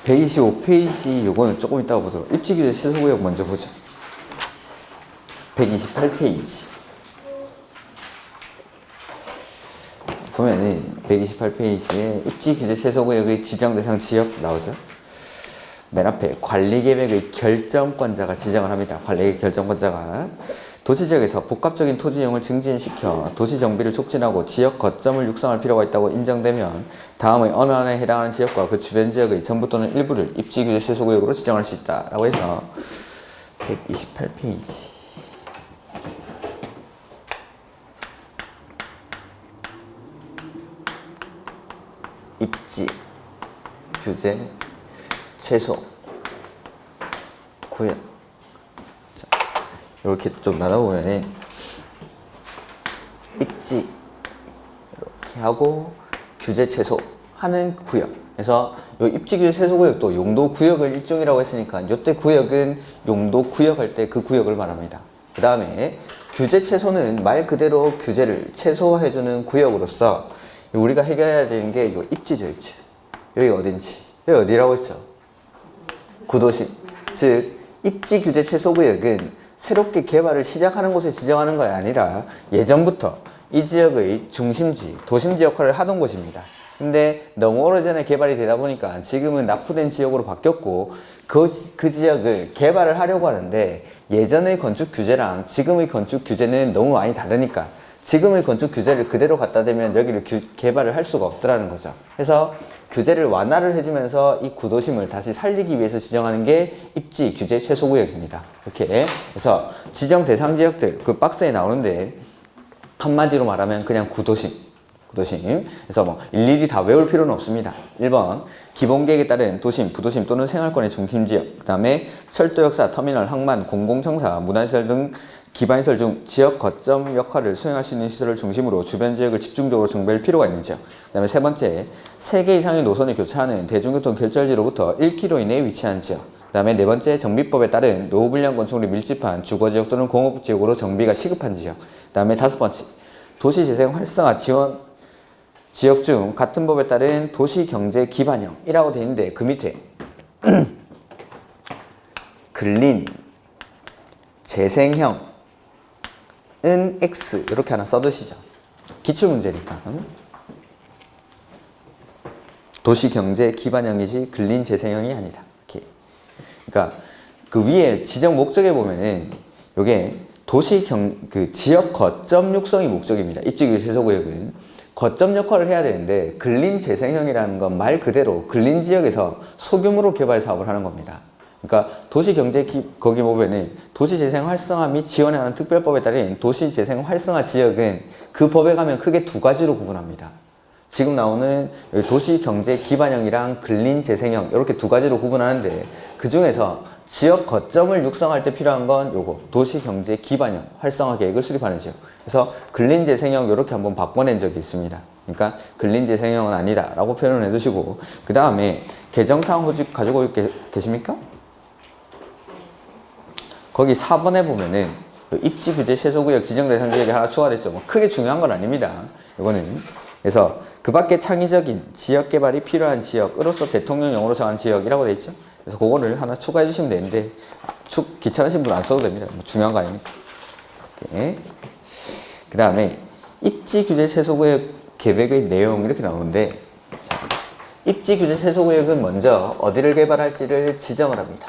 125페이지 요거는 조금 이따가 보도록. 입지규제 최소구역 먼저 보죠. 128페이지 보면은 128페이지에 입지규제 최소구역의 지정대상 지역 나오죠. 맨 앞에 관리계획의 결정권자가 지정을 합니다. 관리계획 결정권자가 도시지역에서 복합적인 토지이용을 증진시켜 도시정비를 촉진하고 지역 거점을 육성할 필요가 있다고 인정되면 다음의 어느 하나에 해당하는 지역과 그 주변 지역의 전부 또는 일부를 입지규제 최소구역으로 지정할 수 있다 라고 해서 128페이지 입지 규제 최소 구역. 자, 이렇게 좀 나눠보면 입지 이렇게 하고 규제 최소 하는 구역. 그래서 요 입지 규제 최소 구역도 용도 구역을 일종이라고 했으니까 이때 구역은 용도 구역 할 때 그 구역을 말합니다. 그 다음에 규제 최소는 말 그대로 규제를 최소화해주는 구역으로서 우리가 해결해야 되는 게 요 입지죠, 입지. 여기 어딘지. 여기 어디라고 했죠? 구도심. 즉 입지 규제 최소 구역은 새롭게 개발을 시작하는 곳에 지정하는 것이 아니라 예전부터 이 지역의 중심지, 도심지 역할을 하던 곳입니다. 근데 너무 오래전에 개발이 되다 보니까 지금은 낙후된 지역으로 바뀌었고 그 지역을 개발을 하려고 하는데 예전의 건축 규제랑 지금의 건축 규제는 너무 많이 다르니까 지금의 건축 규제를 그대로 갖다 대면 여기를 개발을 할 수가 없더라는 거죠. 그래서 규제를 완화를 해주면서 이 구도심을 다시 살리기 위해서 지정하는 게 입지 규제 최소구역입니다. 이렇게. 그래서 지정 대상 지역들, 그 박스에 나오는데 한마디로 말하면 그냥 구도심. 그래서 뭐 일일이 다 외울 필요는 없습니다. 1번 기본계획에 따른 도심, 부도심 또는 생활권의 중심지역. 그 다음에 철도, 역사, 터미널, 항만, 공공청사, 문화시설 등 기반시설 중 지역 거점 역할을 수행할 수 있는 시설을 중심으로 주변 지역을 집중적으로 정비할 필요가 있는 지역. 그 다음에 세 번째, 3개 이상의 노선을 교차하는 대중교통 결절지로부터 1km 이내에 위치한 지역. 그 다음에 네 번째, 정비법에 따른 노후불량 건축물이 밀집한 주거지역 또는 공업지역으로 정비가 시급한 지역. 그 다음에 다섯 번째, 도시재생 활성화 지원 지역 중 같은 법에 따른 도시경제 기반형이라고 되어 있는데 그 밑에 근린 재생형 은 X 이렇게 하나 써두시죠. 기출문제니까. 도시경제 기반형이지 근린 재생형이 아니다. 이렇게. 그러니까 그 위에 지정 목적에 보면은 요게 그 지역 거점 육성이 목적입니다. 입지규제 최소구역은 거점 역할을 해야 되는데 근린 재생형이라는 건 말 그대로 근린 지역에서 소규모로 개발 사업을 하는 겁니다. 그러니까 도시경제 거기 보면은 도시재생 활성화 및 지원에 관한 특별법에 따른 도시재생 활성화 지역은 그 법에 가면 크게 두 가지로 구분합니다. 지금 나오는 도시경제 기반형이랑 근린재생형 이렇게 두 가지로 구분하는데 그 중에서 지역 거점을 육성할 때 필요한 건 요거 도시경제 기반형 활성화 계획을 수립하는 지역. 그래서 근린재생형 이렇게 한번 바꿔낸 적이 있습니다. 그러니까 근린재생형은 아니다 라고 표현을 해주시고 그 다음에 개정사항 호집 가지고 계십니까? 거기 4번에 보면은 입지규제 최소구역 지정대상 지역이 하나 추가됐죠. 뭐 크게 중요한 건 아닙니다. 이거는. 그래서 그 밖에 창의적인 지역개발이 필요한 지역으로서 대통령령으로 정한 지역이라고 돼 있죠. 그래서 그거를 하나 추가해 주시면 되는데 귀찮으신 분 안 써도 됩니다. 뭐 중요한 거 아니니까. 그 다음에 입지규제 최소구역 계획의 내용 이렇게 나오는데 자, 입지규제 최소구역은 먼저 어디를 개발할지를 지정을 합니다.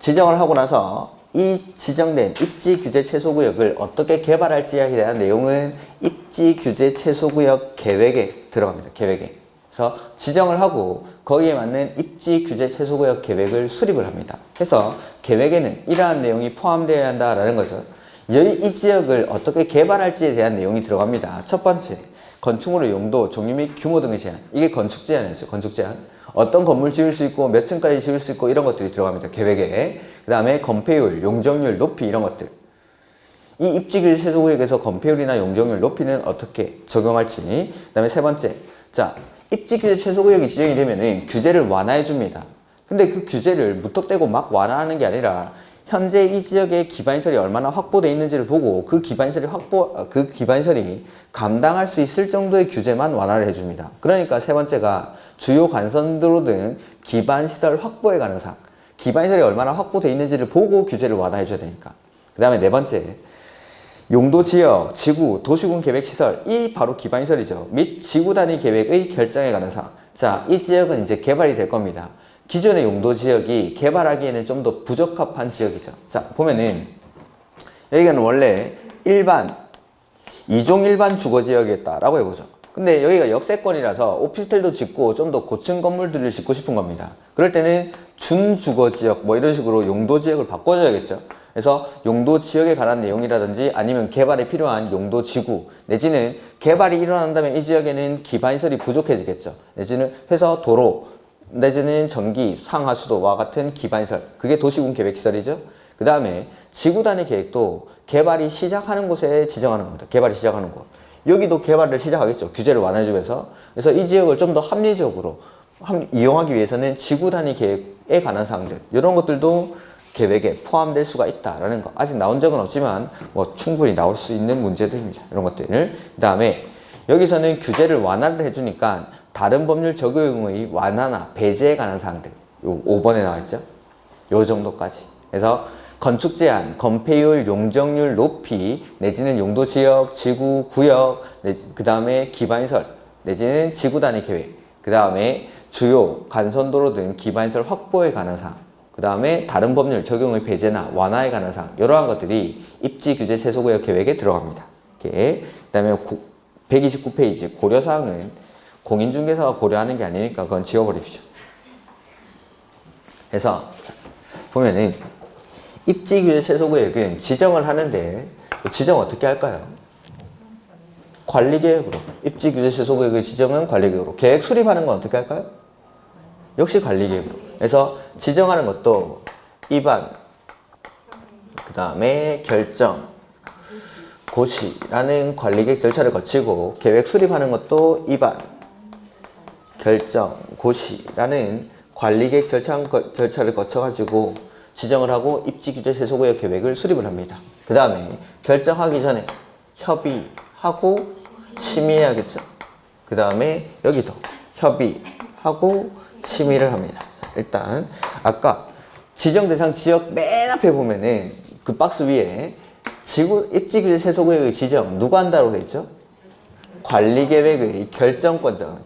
지정을 하고 나서 이 지정된 입지규제 최소구역을 어떻게 개발할지에 대한 내용은 입지규제 최소구역 계획에 들어갑니다. 계획에. 그래서 지정을 하고 거기에 맞는 입지규제 최소구역 계획을 수립을 합니다. 그래서 계획에는 이러한 내용이 포함되어야 한다라는 거죠. 이 지역을 어떻게 개발할지에 대한 내용이 들어갑니다. 첫 번째, 건축물의 용도, 종류 및 규모 등의 제한. 이게 건축 제한이죠. 건축 제한. 어떤 건물 지을 수 있고 몇 층까지 지을 수 있고 이런 것들이 들어갑니다. 계획에. 그 다음에 건폐율, 용적률, 높이 이런 것들. 이 입지규제 최소구역에서 건폐율이나 용적률, 높이는 어떻게 적용할지. 그 다음에 세 번째, 자 입지규제 최소구역이 지정이 되면은 규제를 완화해 줍니다. 근데 그 규제를 무턱대고 막 완화하는 게 아니라 현재 이 지역에 기반시설이 얼마나 확보되어 있는지를 보고 그 기반시설이 감당할 수 있을 정도의 규제만 완화를 해줍니다. 그러니까 세 번째가 주요 간선도로 등 기반시설 확보에 관한 사항. 기반시설이 얼마나 확보되어 있는지를 보고 규제를 완화해줘야 되니까. 그 다음에 네 번째, 용도 지역, 지구, 도시군 계획 시설, 이 바로 기반시설이죠. 및 지구 단위 계획의 결정에 관한 사항. 자, 이 지역은 이제 개발이 될 겁니다. 기존의 용도 지역이 개발하기에는 좀 더 부적합한 지역이죠. 자, 보면은 여기는 원래 이종 일반 주거 지역이었다라고 해보죠. 근데 여기가 역세권이라서 오피스텔도 짓고 좀 더 고층 건물들을 짓고 싶은 겁니다. 그럴 때는 준주거 지역 뭐 이런 식으로 용도 지역을 바꿔줘야겠죠. 그래서 용도 지역에 관한 내용이라든지 아니면 개발에 필요한 용도 지구 내지는 개발이 일어난다면 이 지역에는 기반시설이 부족해지겠죠. 내지는 해서 도로 내지는 전기, 상하수도와 같은 기반시설, 그게 도시군 계획시설이죠. 그 다음에 지구 단위 계획도 개발이 시작하는 곳에 지정하는 겁니다. 개발이 시작하는 곳. 여기도 개발을 시작하겠죠. 규제를 완화해주면서. 그래서 이 지역을 좀 더 합리적으로 이용하기 위해서는 지구 단위 계획에 관한 사항들, 이런 것들도 계획에 포함될 수가 있다라는 거. 아직 나온 적은 없지만 뭐 충분히 나올 수 있는 문제들입니다. 이런 것들을. 그 다음에 여기서는 규제를 완화를 해주니까 다른 법률 적용의 완화나 배제에 관한 사항들, 요 5번에 나와 있죠. 요 정도까지. 그래서 건축 제한, 건폐율, 용적률 높이, 내지는 용도 지역, 지구, 구역, 그 다음에 기반시설, 내지는 지구 단위 계획, 그 다음에 주요 간선도로 등 기반시설 확보에 관한 사항, 그 다음에 다른 법률 적용의 배제나 완화에 관한 사항, 이러한 것들이 입지 규제 최소구역 계획에 들어갑니다. 이렇게. 그 다음에 129페이지 고려사항은 공인중개사가 고려하는 게 아니니까 그건 지워버립시오. 그래서 보면은 입지규제 최소구역은 지정을 하는데 지정 어떻게 할까요? 관리계획으로. 입지규제 최소구역의 지정은 관리계획으로. 계획 수립하는 건 어떻게 할까요? 역시 관리계획으로. 그래서 지정하는 것도 입안, 그 다음에 결정, 고시라는 관리계획 절차를 거치고 계획 수립하는 것도 입안, 결정, 고시라는 관리계획 절차를 거쳐가지고 지정을 하고 입지규제 최소구역 계획을 수립을 합니다. 그 다음에 결정하기 전에 협의하고 심의해야겠죠. 그 다음에 여기도 협의하고 심의를 합니다. 일단 아까 지정 대상 지역 맨 앞에 보면은 그 박스 위에 입지규제 최소구역의 지정 누가 한다고 되어 있죠? 관리계획의 결정권자.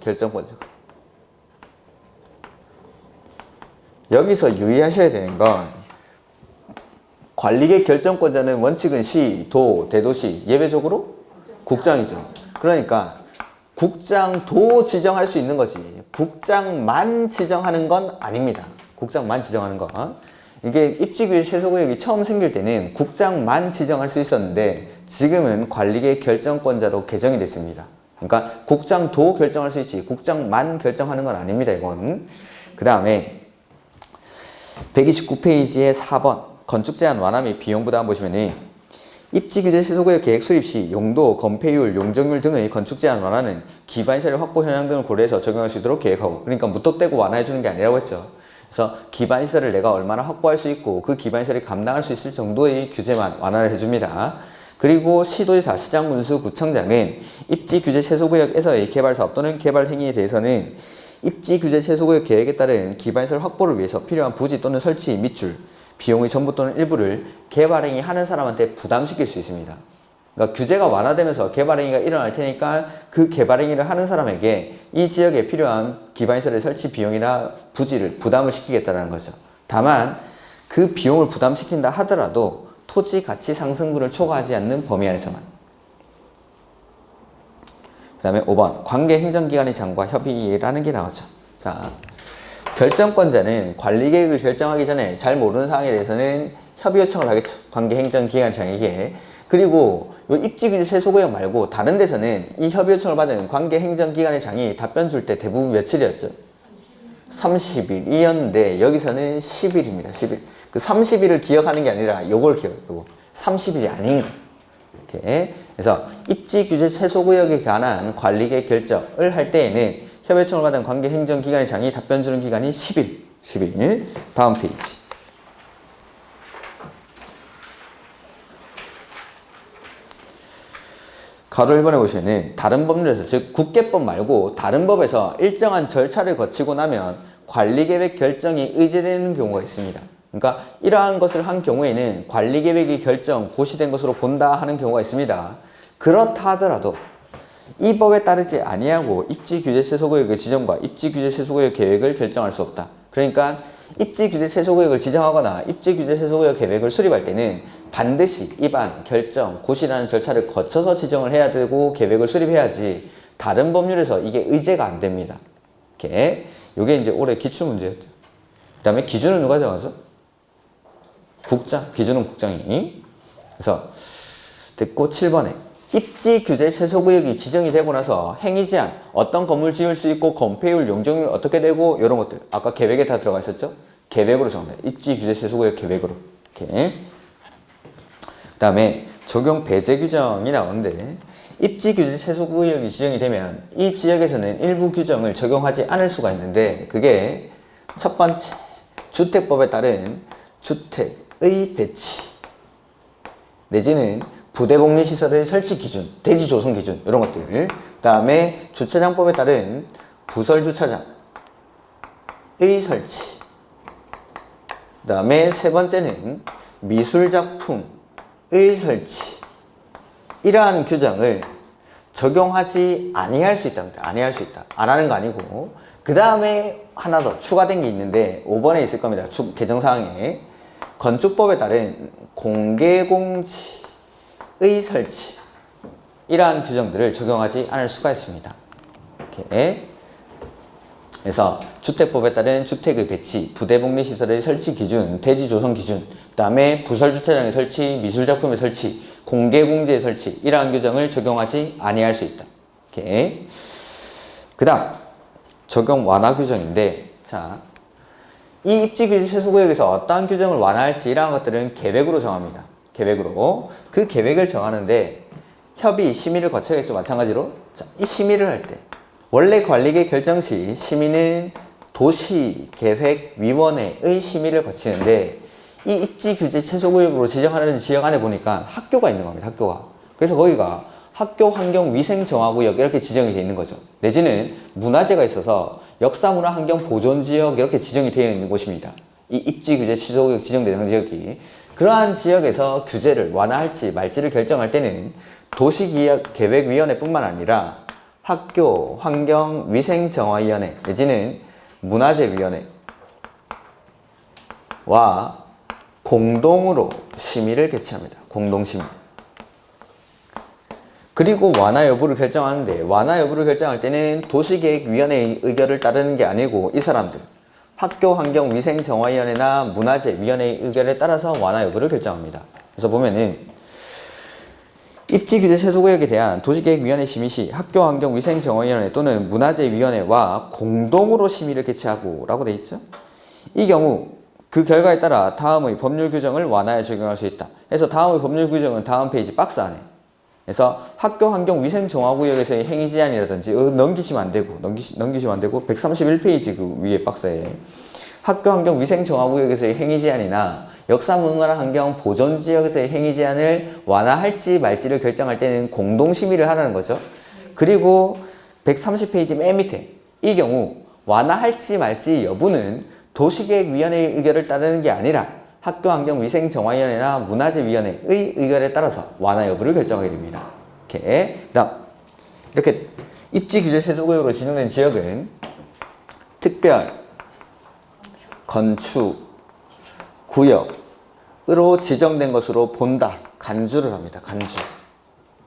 여기서 유의하셔야 되는 건 관리계획 결정권자는 원칙은 시, 도, 대도시, 예외적으로 국장이죠. 그러니까 국장도 지정할 수 있는 거지 국장만 지정하는 건 아닙니다. 국장만 지정하는 거. 이게 입지규제 최소구역이 처음 생길 때는 국장만 지정할 수 있었는데 지금은 관리계획 결정권자로 개정이 됐습니다. 그러니까 국장도 결정할 수 있지 국장만 결정하는 건 아닙니다. 이건. 그 다음에 129페이지의 4번 건축 제한 완화 및 비용 부담 보시면은 입지규제 최소구역 계획 수립 시 용도, 건폐율, 용적률 등의 건축 제한 완화는 기반시설 확보 현황 등을 고려해서 적용할 수 있도록 계획하고, 그러니까 무턱대고 완화해 주는 게 아니라고 했죠. 그래서 기반시설을 내가 얼마나 확보할 수 있고 그 기반시설이 감당할 수 있을 정도의 규제만 완화를 해줍니다. 그리고 시도지사, 시장군수, 구청장은 입지규제 최소구역에서의 개발사업 또는 개발행위에 대해서는 입지규제 최소구역 계획에 따른 기반시설 확보를 위해서 필요한 부지 또는 설치, 밑줄, 비용의 전부 또는 일부를 개발행위 하는 사람한테 부담시킬 수 있습니다. 그러니까 규제가 완화되면서 개발행위가 일어날 테니까 그 개발행위를 하는 사람에게 이 지역에 필요한 기반시설의 설치 비용이나 부지를 부담을 시키겠다는 거죠. 다만 그 비용을 부담시킨다 하더라도 토지 가치 상승분을 초과하지 않는 범위 안에서만. 그 다음에 5번 관계 행정기관의 장과 협의라는 게 나오죠. 자, 결정권자는 관리계획을 결정하기 전에 잘 모르는 사항에 대해서는 협의 요청을 하겠죠. 관계 행정기관장에게. 그리고 이 입지규제 최소구역 말고 다른 데서는 이 협의 요청을 받은 관계 행정기관의 장이 답변 줄 때 대부분 며칠이었죠? 30일이었는데 여기서는 10일입니다. 10일. 그 30일을 기억하는 게 아니라 요걸 기억하고 30일이 아닌 거. 이렇게. 그래서 입지규제 최소구역에 관한 관리계획 결정을 할 때에는 협의 요청을 받은 관계 행정기관의 장이 답변 주는 기간이 10일. 다음 페이지. 가로 1번에 보시면은 다른 법률에서 즉 국계법 말고 다른 법에서 일정한 절차를 거치고 나면 관리계획 결정이 의제되는 경우가 있습니다. 그러니까 이러한 것을 한 경우에는 관리계획이 결정, 고시된 것으로 본다 하는 경우가 있습니다. 그렇다 하더라도 이 법에 따르지 아니하고 입지규제 세소구역의 지정과 입지규제 세소구역 계획을 결정할 수 없다. 그러니까 입지규제 세소구역을 지정하거나 입지규제 세소구역 계획을 수립할 때는 반드시 입안, 결정, 고시라는 절차를 거쳐서 지정을 해야 되고 계획을 수립해야지 다른 법률에서 이게 의제가 안 됩니다. 이게 이제 올해 기출문제였죠. 그 다음에 기준은 누가 정하죠? 국장. 기준은 국장이. 그래서 됐고 7번에 입지규제 세소구역이 지정이 되고 나서 행위제한, 어떤 건물 지을 수 있고 건폐율, 용적률 어떻게 되고 이런 것들 아까 계획에 다 들어가 있었죠? 계획으로 정합니다. 입지규제 세소구역 계획으로. 그 다음에 적용 배제 규정이 나오는데 입지규제 세소구역이 지정이 되면 이 지역에서는 일부 규정을 적용하지 않을 수가 있는데 그게 첫 번째 주택법에 따른 주택의 배치 내지는 부대복리시설의 설치 기준, 대지 조성 기준 이런 것들. 그 다음에 주차장법에 따른 부설주차장의 설치. 그 다음에 세 번째는 미술작품의 설치. 이러한 규정을 적용하지 아니할 수 있답니다. 아니할 수 있다. 안 하는 거 아니고. 그 다음에 하나 더 추가된 게 있는데 5번에 있을 겁니다. 개정사항에 건축법에 따른 공개공지의 설치. 이러한 규정들을 적용하지 않을 수가 있습니다. 이렇게. 그래서 주택법에 따른 주택의 배치, 부대복리시설의 설치 기준, 대지 조성 기준, 그 다음에 부설주차장의 설치, 미술작품의 설치, 공개공지의 설치 이러한 규정을 적용하지 아니할 수 있다. 이렇게. 그 다음 적용 완화 규정인데 자, 이 입지규제 세소구역에서 어떠한 규정을 완화할지 이러한 것들은 계획으로 정합니다. 계획으로. 그 계획을 정하는데 협의, 심의를 거쳐야겠죠. 마찬가지로. 자, 이 심의를 할 때 원래 관리계획 결정 시 심의는 도시계획위원회의 심의를 거치는데 이 입지규제 최소구역으로 지정하는 지역 안에 보니까 학교가 있는 겁니다. 학교가. 그래서 거기가 학교환경위생정화구역 이렇게 지정이 되어 있는 거죠. 내지는 문화재가 있어서 역사문화환경보존지역 이렇게 지정이 되어 있는 곳입니다. 이 입지규제 최소구역 지정 대상 지역이. 그러한 지역에서 규제를 완화할지 말지를 결정할 때는 도시계획위원회뿐만 아니라 학교 환경위생정화위원회 내지는 문화재위원회와 공동으로 심의를 개최합니다. 공동심의. 그리고 완화 여부를 결정하는데 완화 여부를 결정할 때는 도시계획위원회의 의결을 따르는 게 아니고 이 사람들 학교환경위생정화위원회나 문화재위원회의 의결에 따라서 완화 여부를 결정합니다. 그래서 보면은 입지규제 세소구역에 대한 도시계획위원회 심의 시 학교환경위생정화위원회 또는 문화재위원회와 공동으로 심의를 개최하고 라고 되어 있죠. 이 경우 그 결과에 따라 다음의 법률 규정을 완화해 적용할 수 있다. 그래서 다음의 법률 규정은 다음 페이지 박스 안에. 그래서 학교환경위생정화구역에서의 행위 제한이라든지 넘기시면 안 되고 131페이지 그 위에 박스에 학교환경위생정화구역에서의 행위 제한이나 역사문화환경 보존지역에서의 행위 제한을 완화할지 말지를 결정할 때는 공동심의를 하라는 거죠. 그리고 130페이지 맨 밑에 이 경우 완화할지 말지 여부는 도시계획위원회의 의결을 따르는 게 아니라 학교환경위생정화위원회나 문화재위원회의 의결에 따라서 완화 여부를 결정하게 됩니다. 이렇게. 그다음 이렇게 입지규제 세소구역으로 지정된 지역은 특별 건축 구역으로 지정된 것으로 본다. 간주를 합니다. 간주.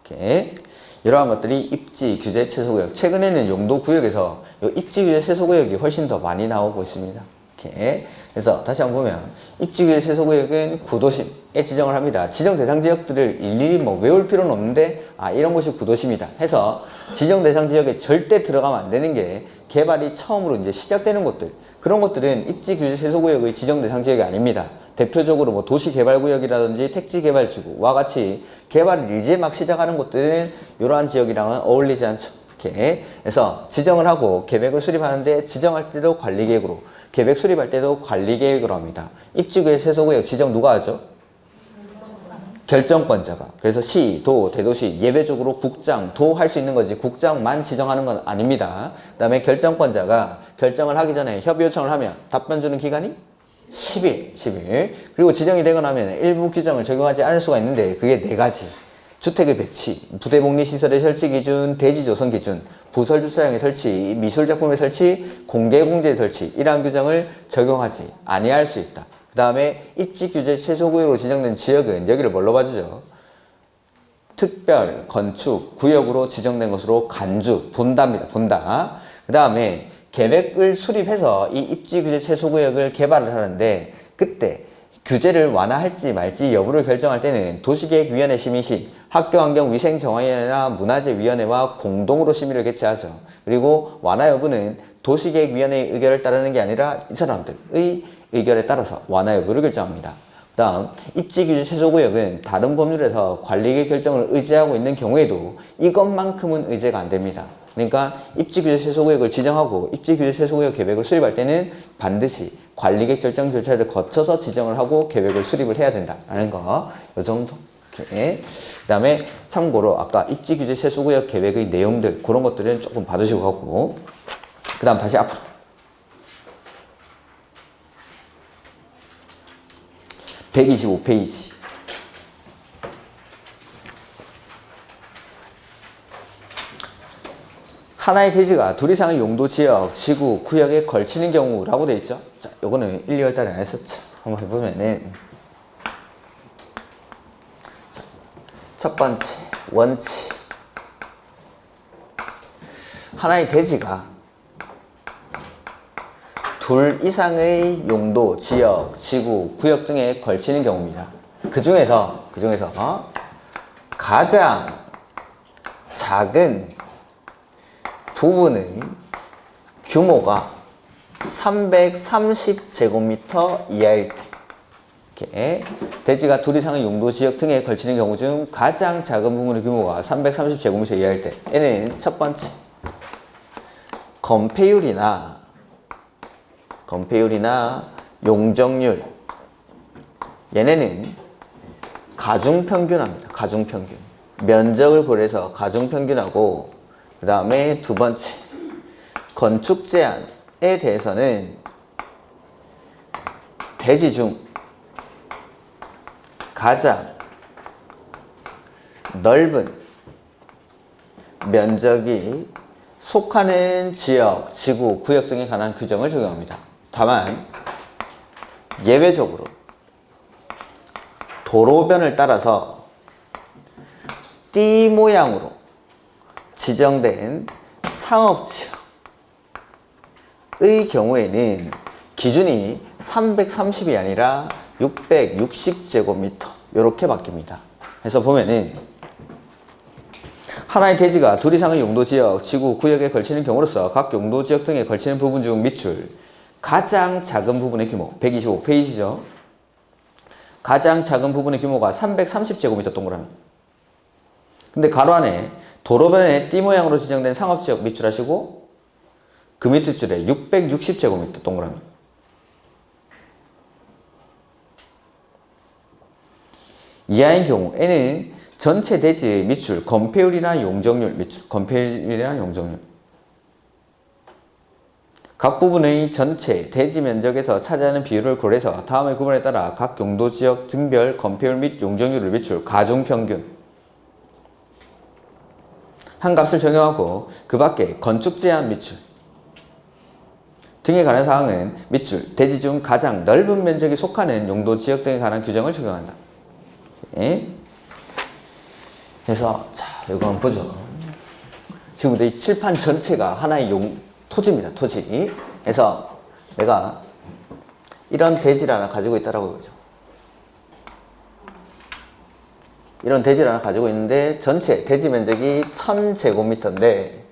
이렇게. 이러한 것들이 입지규제 세소구역. 최근에는 용도구역에서 이 입지규제 세소구역이 훨씬 더 많이 나오고 있습니다. 이렇게. 그래서 다시 한번 보면 입지규제 세소구역은 구도심에 지정을 합니다. 지정 대상 지역들을 일일이 뭐 외울 필요는 없는데 이런 곳이 구도심이다 해서 지정 대상 지역에 절대 들어가면 안 되는 게 개발이 처음으로 이제 시작되는 곳들, 그런 것들은 입지규제 세소구역의 지정 대상 지역이 아닙니다. 대표적으로 뭐 도시개발구역이라든지 택지개발지구와 같이 개발을 이제 막 시작하는 곳들은 이러한 지역이랑은 어울리지 않죠. 이렇게 해서 지정을 하고 계획을 수립하는데 지정할 때도 관리계획으로, 계획 수립할 때도 관리계획으로 합니다. 입지구제 세소구역 지정 누가 하죠? 결정권자가. 그래서 시, 도, 대도시 예외적으로 국장, 도 할 수 있는 거지 국장만 지정하는 건 아닙니다. 그 다음에 결정권자가 결정을 하기 전에 협의 요청을 하면 답변 주는 기간이 10일. 그리고 지정이 되거나 하면 일부 규정을 적용하지 않을 수가 있는데 그게 4가지. 주택의 배치, 부대복리시설의 설치 기준, 대지조성 기준, 부설주차장의 설치, 미술작품의 설치, 공개공지의 설치 이러한 규정을 적용하지 아니할 수 있다. 그 다음에 입지규제 최소구역으로 지정된 지역은 여기를 뭘로 봐주죠? 특별 건축 구역으로 지정된 것으로 간주, 본다입니다. 본다. 그 다음에 계획을 수립해서 이 입지규제 최소구역을 개발을 하는데 그때 규제를 완화할지 말지 여부를 결정할 때는 도시계획위원회 심의 시 학교환경위생정화위원회나 문화재위원회와 공동으로 심의를 개최하죠. 그리고 완화 여부는 도시계획위원회의 의결을 따르는 게 아니라 이 사람들의 의결에 따라서 완화 여부를 결정합니다. 그 다음 입지규제 최소구역은 다른 법률에서 관리계 결정을 의지하고 있는 경우에도 이것만큼은 의제가 안 됩니다. 그러니까 입지규제 최소구역을 지정하고 입지규제 최소구역 계획을 수립할 때는 반드시 관리계 결정 절차를 거쳐서 지정을 하고 계획을 수립을 해야 된다라는 거, 요 정도. 그 다음에 참고로 아까 입지규제 최소구역 계획의 내용들 그런 것들은 조금 봐두시고 가고, 그 다음 다시 앞으로. (125페이지) 하나의 대지가 둘 이상의 용도, 지역, 지구, 구역에 걸치는 경우라고 되어 있죠. 자, 요거는 1, 2월 달에 안 했었죠. 한번 해보면은, 자, 첫 번째 원칙. 하나의 대지가 둘 이상의 용도, 지역, 지구, 구역 등에 걸치는 경우입니다. 그 중에서 가장 작은 부분의 규모가 330제곱미터 이하일 때, 이렇게 대지가 둘 이상의 용도, 지역 등에 걸치는 경우 중 가장 작은 부분의 규모가 330제곱미터 이하일 때, 얘는 첫 번째 건폐율이나 용적률, 얘네는 가중평균합니다. 가중평균. 면적을 고려해서 가중평균하고, 그 다음에 두 번째 건축 제한에 대해서는 대지 중 가장 넓은 면적이 속하는 지역, 지구, 구역 등에 관한 규정을 적용합니다. 다만 예외적으로 도로변을 따라서 띠 모양으로 지정된 상업지역의 경우에는 기준이 330이 아니라 660제곱미터 이렇게 바뀝니다. 그래서 보면은 하나의 대지가 둘 이상의 용도, 지역, 지구, 구역에 걸치는 경우로서 각 용도, 지역 등에 걸치는 부분 중 밑줄 가장 작은 부분의 규모 125페이지죠. 가장 작은 부분의 규모가 330제곱미터 동그라미. 근데 가로 안에 도로변에 띠 모양으로 지정된 상업지역 밑줄 하시고 그 밑에 줄에 660제곱미터 동그라미. 이하인 경우 N은 전체 대지의 밑줄, 건폐율이나 용적률 밑줄, 건폐율이나 용적률. 각 부분의 전체 대지 면적에서 차지하는 비율을 고려해서 다음의 구분에 따라 각 용도, 지역 등별 건폐율 및 용적률을 밑줄, 가중평균 한 값을 적용하고 그 밖에 건축 제한 밑줄 등에 관한 사항은 밑줄, 대지 중 가장 넓은 면적이 속하는 용도, 지역 등에 관한 규정을 적용한다. 네. 그래서 자, 이거 한번 보죠. 지금 이 칠판 전체가 하나의 토지입니다. 토지. 그래서 내가 이런 대지를 하나 가지고 있다라고 보죠. 이런 대지를 하나 가지고 있는데 전체 대지 면적이 1000제곱미터인데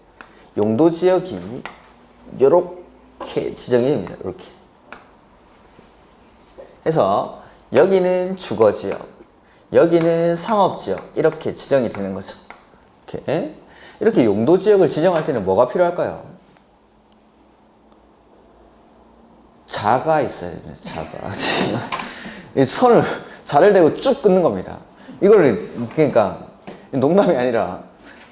용도 지역이 이렇게 지정이 됩니다. 이렇게. 해서 여기는 주거지역, 여기는 상업지역 이렇게 지정이 되는 거죠. 이렇게 용도 지역을 지정할 때는 뭐가 필요할까요? 자가 있어야 됩니다. 자가. 이 선을 자를 대고 쭉 끊는 겁니다. 이거를 그러니까 농담이 아니라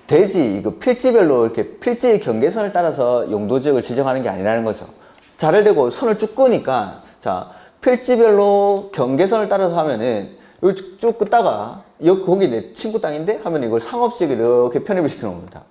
대지 이거 필지별로 이렇게 필지 경계선을 따라서 용도 지역을 지정하는 게 아니라는 거죠. 자를 대고 선을 쭉 끄니까 자 필지별로 경계선을 따라서 하면은 여기 쭉 끄다가 여기 거기 내 친구 땅인데 하면 이걸 상업지역에 이렇게 편입을 시키는 겁니다.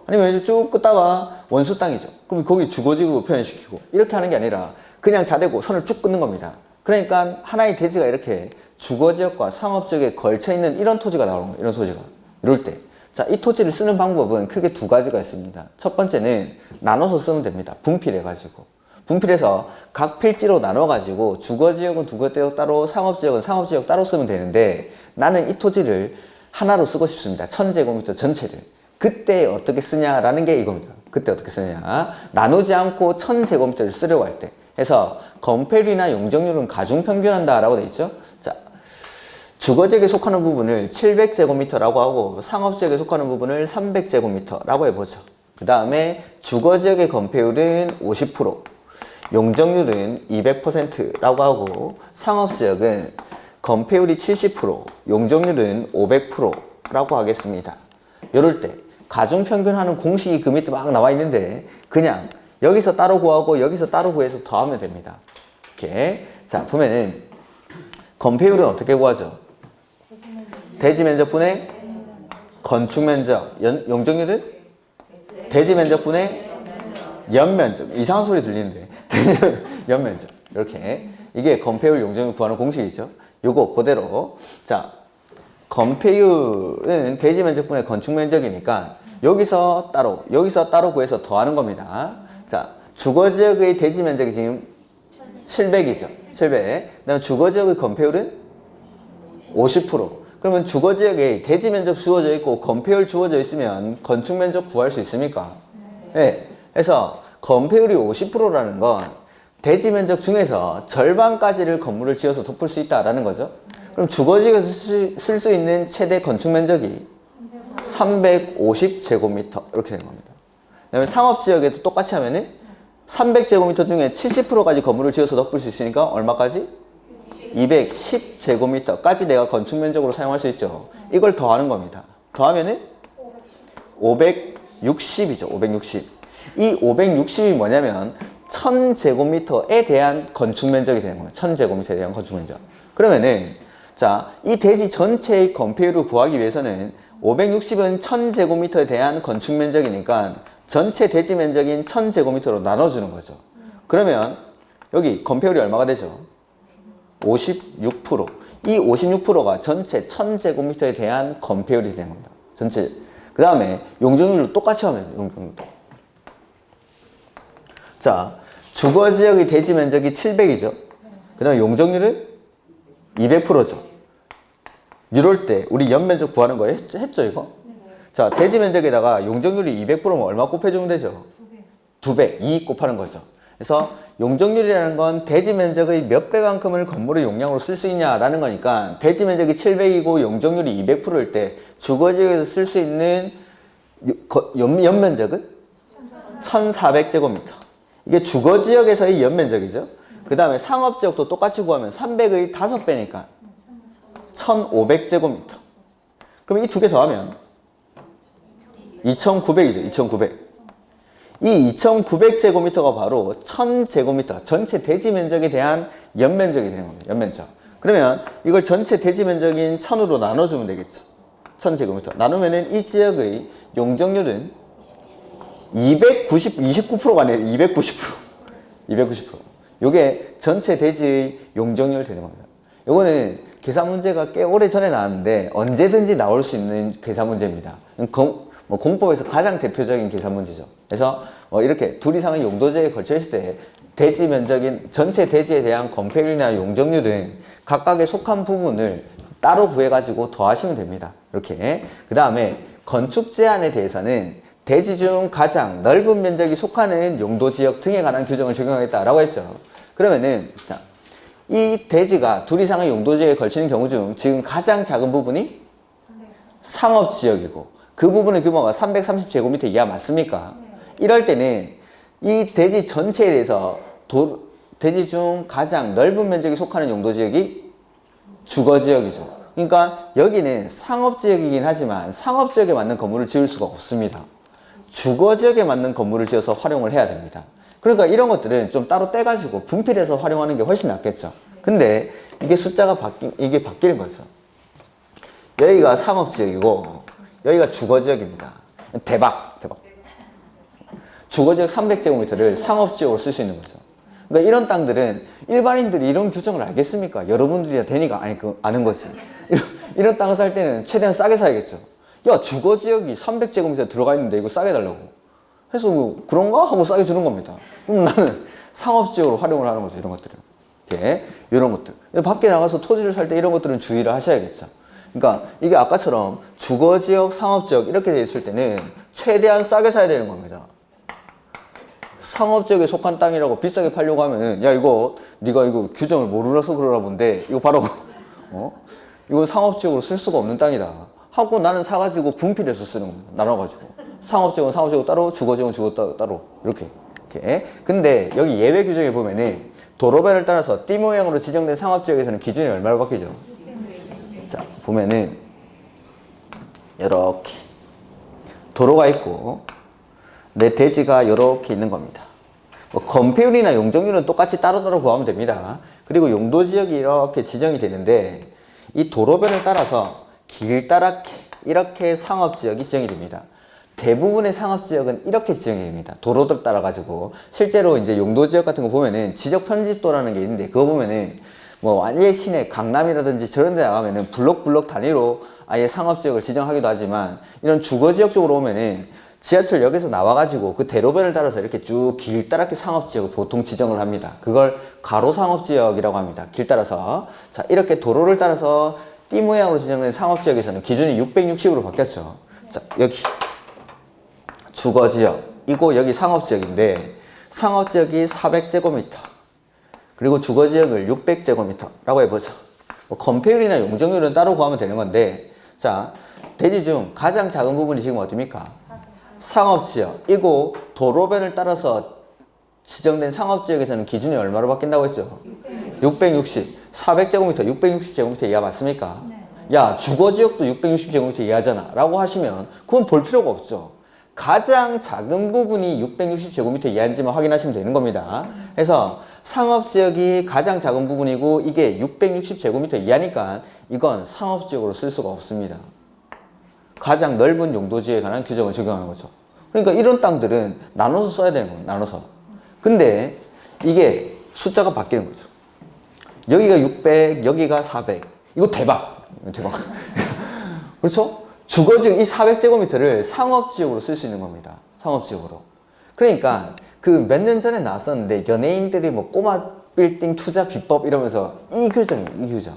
아니면 이제 쭉 끄다가 원수 땅이죠. 그럼 거기 주거지구 편입시키고 이렇게 하는 게 아니라 그냥 자대고 선을 쭉 끊는 겁니다. 그러니까 하나의 대지가 이렇게 주거지역과 상업지역에 걸쳐있는 이런 토지가 나오는 거예요. 이런 토지가. 이럴 때. 자, 이 토지를 쓰는 방법은 크게 두 가지가 있습니다. 첫 번째는 나눠서 쓰면 됩니다. 분필해가지고. 분필해서 각 필지로 나눠가지고 주거지역은 주거지역 따로, 상업지역은 상업지역 따로 쓰면 되는데 나는 이 토지를 하나로 쓰고 싶습니다. 1000제곱미터 전체를. 그때 어떻게 쓰냐라는 게 이겁니다. 그때 어떻게 쓰냐. 나누지 않고 1000제곱미터를 쓰려고 할 때. 해서 건폐율이나 용적률은 가중평균한다 라고 돼 있죠. 자, 주거지역에 속하는 부분을 700제곱미터라고 하고 상업지역에 속하는 부분을 300제곱미터라고 해보죠. 그 다음에 주거지역의 건폐율은 50%, 용적률은 200%라고 하고 상업지역은 건폐율이 70%, 용적률은 500%라고 하겠습니다. 이럴 때 가중평균하는 공식이 그 밑에 막 나와 있는데 그냥 여기서 따로 구하고 여기서 따로 구해서 더하면 됩니다. 이렇게. 자, 보면은 건폐율은 어떻게 구하죠? 대지 면적분의 건축 면적. 용적률은 대지 면적분의 연면적. 이상한 소리 들리는데. 연면적. 이렇게. 이게 건폐율 용적률 구하는 공식이죠. 요거 그대로. 자, 건폐율은 대지 면적분의 건축 면적이니까 여기서 따로 구해서 더하는 겁니다. 자, 주거지역의 대지 면적이 지금 700이죠. 700. 그 다음에 주거지역의 건폐율은 50%. 그러면 주거지역에 대지 면적 주어져 있고 건폐율 주어져 있으면 건축 면적 구할 수 있습니까? 네. 그래서 건폐율이 50%라는 건 대지 면적 중에서 절반까지를 건물을 지어서 덮을 수 있다라는 거죠. 그럼 주거지역에서 쓸 수 있는 최대 건축 면적이 350제곱미터 이렇게 되는 겁니다. 그 다음에 상업지역에도 똑같이 하면은 300제곱미터 중에 70%까지 건물을 지어서 덮을 수 있으니까 얼마까지? 210제곱미터까지 내가 건축 면적으로 사용할 수 있죠. 이걸 더하는 겁니다. 더하면은 560이죠. 560. 이 560이 뭐냐면 1000제곱미터에 대한 건축 면적이 되는 거예요. 1000제곱미터에 대한 건축 면적. 그러면은 자, 이 대지 전체의 건폐율을 구하기 위해서는 560은 1000제곱미터에 대한 건축 면적이니까 전체 대지 면적인 1000제곱미터로 나눠주는 거죠. 그러면 여기 건폐율이 얼마가 되죠? 56%. 이 56%가 전체 1000제곱미터에 대한 건폐율이 되는 겁니다. 전체. 그 다음에 용적률도 똑같이 하면 돼요. 용적률도. 자, 주거지역의 대지 면적이 700이죠. 그 다음에 용적률은 200%죠. 이럴 때 우리 연면적 구하는 거 했죠 이거? 자, 대지 면적에다가 용적률이 200%면 얼마 곱해주면 되죠? 2배, 2 곱하는 거죠. 그래서 용적률이라는 건 대지 면적의 몇 배만큼을 건물의 용량으로 쓸 수 있냐라는 거니까 대지 면적이 700이고 용적률이 200%일 때 주거지역에서 쓸 수 있는 연면적은 1400제곱미터. 이게 주거지역에서의 연면적이죠. 그 다음에 상업지역도 똑같이 구하면 300의 5배니까 1500제곱미터. 그럼 이 두 개 더하면 2900이죠. 2900. 이 2900제곱미터가 바로 1000제곱미터 전체 대지 면적에 대한 연면적이 되는 겁니다. 연면적. 그러면 이걸 전체 대지 면적인 1000으로 나눠주면 되겠죠. 1000제곱미터. 나누면은 이 지역의 용적률은 29%가 아니라 290%. 290%. 요게 전체 대지의 용적률 되는 겁니다. 요거는 계산 문제가 꽤 오래 전에 나왔는데 언제든지 나올 수 있는 계산 문제입니다. 공법에서 가장 대표적인 계산 문제죠. 그래서 이렇게 둘 이상의 용도지역에 걸쳐 있을 때 대지 면적인 전체 대지에 대한 건폐율이나 용적률은 각각에 속한 부분을 따로 구해가지고 더하시면 됩니다. 이렇게. 그 다음에 건축 제한에 대해서는 대지 중 가장 넓은 면적이 속하는 용도지역 등에 관한 규정을 적용하겠다라고 했죠. 그러면은 자, 이 대지가 둘 이상의 용도지역에 걸치는 경우 중 지금 가장 작은 부분이 상업지역이고 그 부분의 규모가 330제곱미터 이하 맞습니까? 이럴 때는 이 대지 전체에 대해서 대지 중 가장 넓은 면적이 속하는 용도지역이 주거지역이죠. 그러니까 여기는 상업지역이긴 하지만 상업지역에 맞는 건물을 지을 수가 없습니다. 주거지역에 맞는 건물을 지어서 활용을 해야 됩니다. 그러니까 이런 것들은 좀 따로 떼가지고 분필해서 활용하는 게 훨씬 낫겠죠. 근데 이게 숫자가 이게 바뀌는 거죠. 여기가 상업지역이고 여기가 주거지역입니다. 대박. 주거지역 300제곱미터를 상업지역으로 쓸 수 있는 거죠. 그러니까 이런 땅들은 일반인들이 이런 규정을 알겠습니까? 여러분들이 되니까 아는 거지. 이런 땅을 살 때는 최대한 싸게 사야겠죠. 야, 주거지역이 300제곱미터 들어가 있는데 이거 싸게 달라고. 해서 뭐 그런가? 하고 싸게 주는 겁니다. 그럼 나는 상업지역으로 활용을 하는 거죠. 이런 것들은. 이렇게 이런 것들. 밖에 나가서 토지를 살 때 이런 것들은 주의를 하셔야겠죠. 그러니까 이게 아까처럼 주거지역, 상업지역 이렇게 돼 있을 때는 최대한 싸게 사야 되는 겁니다. 상업지역에 속한 땅이라고 비싸게 팔려고 하면은 야 이거 네가 이거 규정을 모르서 그러나 본데 이거 바로 이거 상업지역으로 쓸 수가 없는 땅이다 하고 나는 사가지고 분필해서 쓰는 겁니다. 나눠가지고 상업지역은 상업지역 따로 주거지역은 주거 따로 이렇게 근데 여기 예외 규정에 보면은 도로변을 따라서 띠 모양으로 지정된 상업지역에서는 기준이 얼마로 바뀌죠? 자 보면은 이렇게 도로가 있고 내 대지가 이렇게 있는 겁니다. 뭐 건폐율이나 용적률은 똑같이 따로따로 구하면 됩니다. 그리고 용도지역이 이렇게 지정이 되는데 이 도로변을 따라서 길다랗게 이렇게 상업지역이 지정이 됩니다. 대부분의 상업지역은 이렇게 지정이 됩니다. 도로들 따라 가지고 실제로 이제 용도지역 같은 거 보면은 지적 편집도라는 게 있는데 그거 보면은 뭐 아예 시내 강남이라든지 저런 데 나가면은 블록 단위로 아예 상업지역을 지정하기도 하지만 이런 주거지역 쪽으로 오면은 지하철역에서 나와가지고 그 대로변을 따라서 이렇게 쭉 길다랗게 상업지역을 보통 지정을 합니다. 그걸 가로상업지역이라고 합니다. 길 따라서. 자, 이렇게 도로를 따라서 띠 모양으로 지정된 상업지역에서는 기준이 660으로 바뀌었죠. 자, 여기 주거지역이고 여기 상업지역인데 상업지역이 400제곱미터 그리고 주거지역을 600제곱미터라고 해보죠. 뭐 건폐율이나 용적률은 따로 구하면 되는 건데 자, 대지 중 가장 작은 부분이 지금 어디입니까? 상업지역이고 도로변을 따라서 지정된 상업지역에서는 기준이 얼마로 바뀐다고 했죠? 660, 400제곱미터, 660제곱미터 이하 맞습니까? 네. 야, 주거지역도 660제곱미터 이하잖아 라고 하시면 그건 볼 필요가 없죠. 가장 작은 부분이 660제곱미터 이하인지만 확인하시면 되는 겁니다. 그래서 상업지역이 가장 작은 부분이고 이게 660제곱미터 이하니까 이건 상업지역으로 쓸 수가 없습니다. 가장 넓은 용도지에 관한 규정을 적용하는 거죠. 그러니까 이런 땅들은 나눠서 써야 되는 거예요. 나눠서. 근데 이게 숫자가 바뀌는 거죠. 여기가 600, 여기가 400. 이거 대박. 그렇죠? 주거지역 이 400제곱미터를 상업지역으로 쓸 수 있는 겁니다. 상업지역으로. 그러니까 그 몇 년 전에 나왔었는데 연예인들이 뭐 꼬마 빌딩 투자 비법 이러면서 이 규정이에요. 이 규정.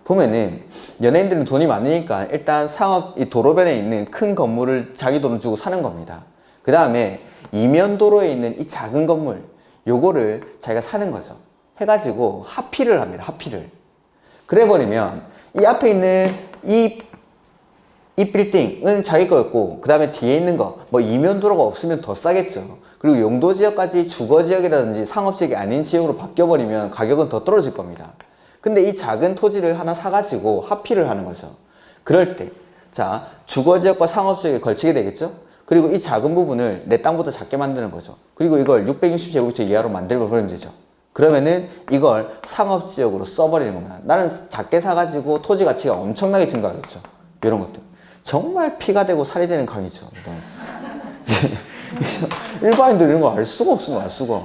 보면은 연예인들은 돈이 많으니까 일단 상업 이 도로변에 있는 큰 건물을 자기 돈을 주고 사는 겁니다. 그 다음에 이면 도로에 있는 이 작은 건물 요거를 자기가 사는 거죠. 해가지고 합의를 합니다. 합의를. 그래 버리면 이 앞에 있는 이 빌딩은 자기 거였고 그 다음에 뒤에 있는 거 뭐 이면 도로가 없으면 더 싸겠죠. 그리고 용도지역까지 주거지역이라든지 상업지역이 아닌 지역으로 바뀌어버리면 가격은 더 떨어질 겁니다. 근데 이 작은 토지를 하나 사가지고 합의를 하는 거죠. 그럴 때, 자, 주거지역과 상업지역에 걸치게 되겠죠? 그리고 이 작은 부분을 내 땅보다 작게 만드는 거죠. 그리고 이걸 660제곱미터 이하로 만들어 버리면 되죠. 그러면은 이걸 상업지역으로 써버리는 겁니다. 나는 작게 사가지고 토지 가치가 엄청나게 증가하겠죠. 이런 것들. 정말 피가 되고 살이 되는 강의죠. 일반인들 이런 거 알 수가 없으면 알 수가.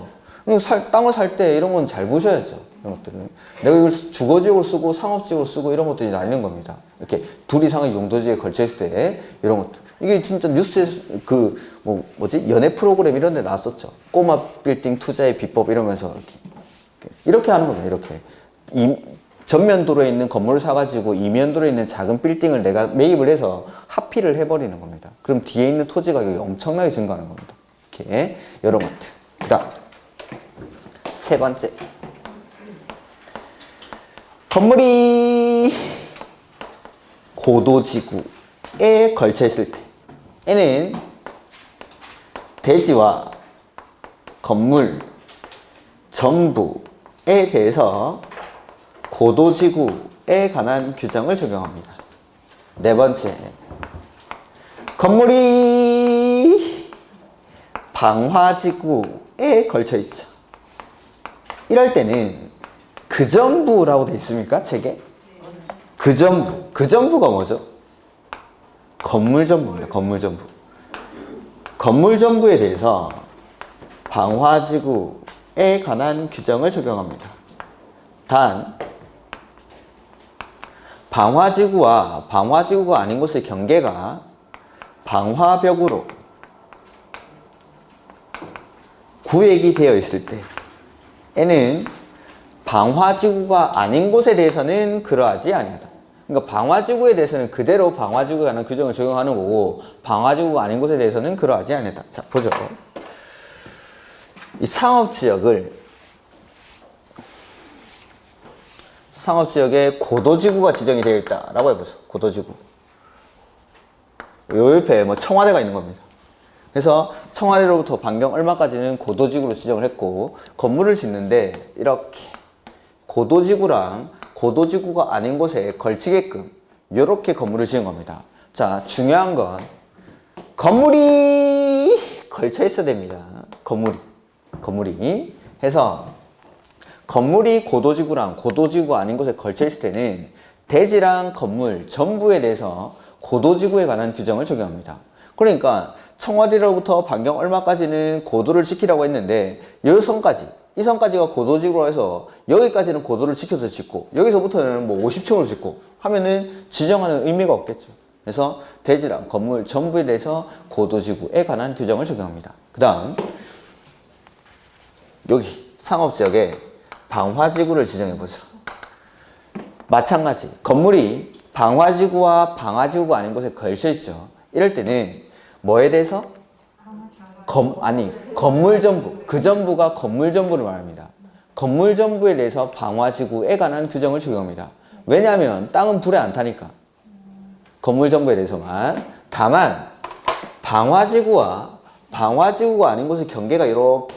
땅을 살 때 이런 건 잘 보셔야죠. 이런 것들은. 내가 이걸 주거지역으로 쓰고 상업지역으로 쓰고 이런 것들이 나뉘는 겁니다. 이렇게 둘 이상의 용도지에 걸쳐있을 때 이런 것들. 이게 진짜 뉴스에 뭐지? 연애 프로그램 이런 데 나왔었죠. 꼬마 빌딩 투자의 비법 이러면서 이렇게 하는 겁니다. 이렇게. 전면도로에 있는 건물을 사가지고 이면도로에 있는 작은 빌딩을 내가 매입을 해서 합의를 해버리는 겁니다. 그럼 뒤에 있는 토지 가격이 엄청나게 증가하는 겁니다. 이렇게 이런 것들. 그 다음 세 번째 건물이 고도지구에 걸쳐 있을 때 얘는 대지와 건물 전부에 대해서 고도지구에 관한 규정을 적용합니다. 네 번째, 건물이 방화지구에 걸쳐 있죠. 이럴 때는 그 전부라고 되어 있습니까? 책에? 그 전부. 그 전부가 뭐죠? 건물 전부입니다. 건물 전부. 건물 전부에 대해서 방화지구에 관한 규정을 적용합니다. 단, 방화지구와 방화지구가 아닌 곳의 경계가 방화벽으로 구획이 되어 있을 때에는 방화지구가 아닌 곳에 대해서는 그러하지 아니하다. 그러니까 방화지구에 대해서는 그대로 방화지구에 관한 규정을 적용하는 거고, 방화지구가 아닌 곳에 대해서는 그러하지 아니하다. 자, 보죠. 이 상업지역에 고도지구가 지정이 되어 있다라고 해보죠. 고도지구. 요 옆에 뭐 청와대가 있는 겁니다. 그래서 청와대로부터 반경 얼마까지는 고도지구로 지정을 했고, 건물을 짓는데 이렇게 고도지구랑 고도지구가 아닌 곳에 걸치게끔 이렇게 건물을 지은 겁니다. 자, 중요한 건 건물이 걸쳐 있어야 됩니다. 건물이 해서 건물이 고도지구랑 고도지구가 아닌 곳에 걸쳐 있을 때는 대지랑 건물 전부에 대해서 고도지구에 관한 규정을 적용합니다. 그러니까 청와대로부터 반경 얼마까지는 고도를 지키라고 했는데, 이 선까지가 고도지구로 해서 여기까지는 고도를 지켜서 짓고, 여기서부터는 뭐 50층으로 짓고 하면은 지정하는 의미가 없겠죠. 그래서 대지랑 건물 전부에 대해서 고도지구에 관한 규정을 적용합니다. 그 다음, 여기 상업지역에 방화지구를 지정해보죠. 마찬가지, 건물이 방화지구와 방화지구가 아닌 곳에 걸쳐 있죠. 이럴 때는 뭐에 대해서? 건물 전부. 그 전부가 건물 전부를 말합니다. 건물 전부에 대해서 방화지구에 관한 규정을 적용합니다. 왜냐하면 땅은 불에 안 타니까. 건물 전부에 대해서만. 다만 방화지구와 방화지구가 아닌 곳의 경계가 이렇게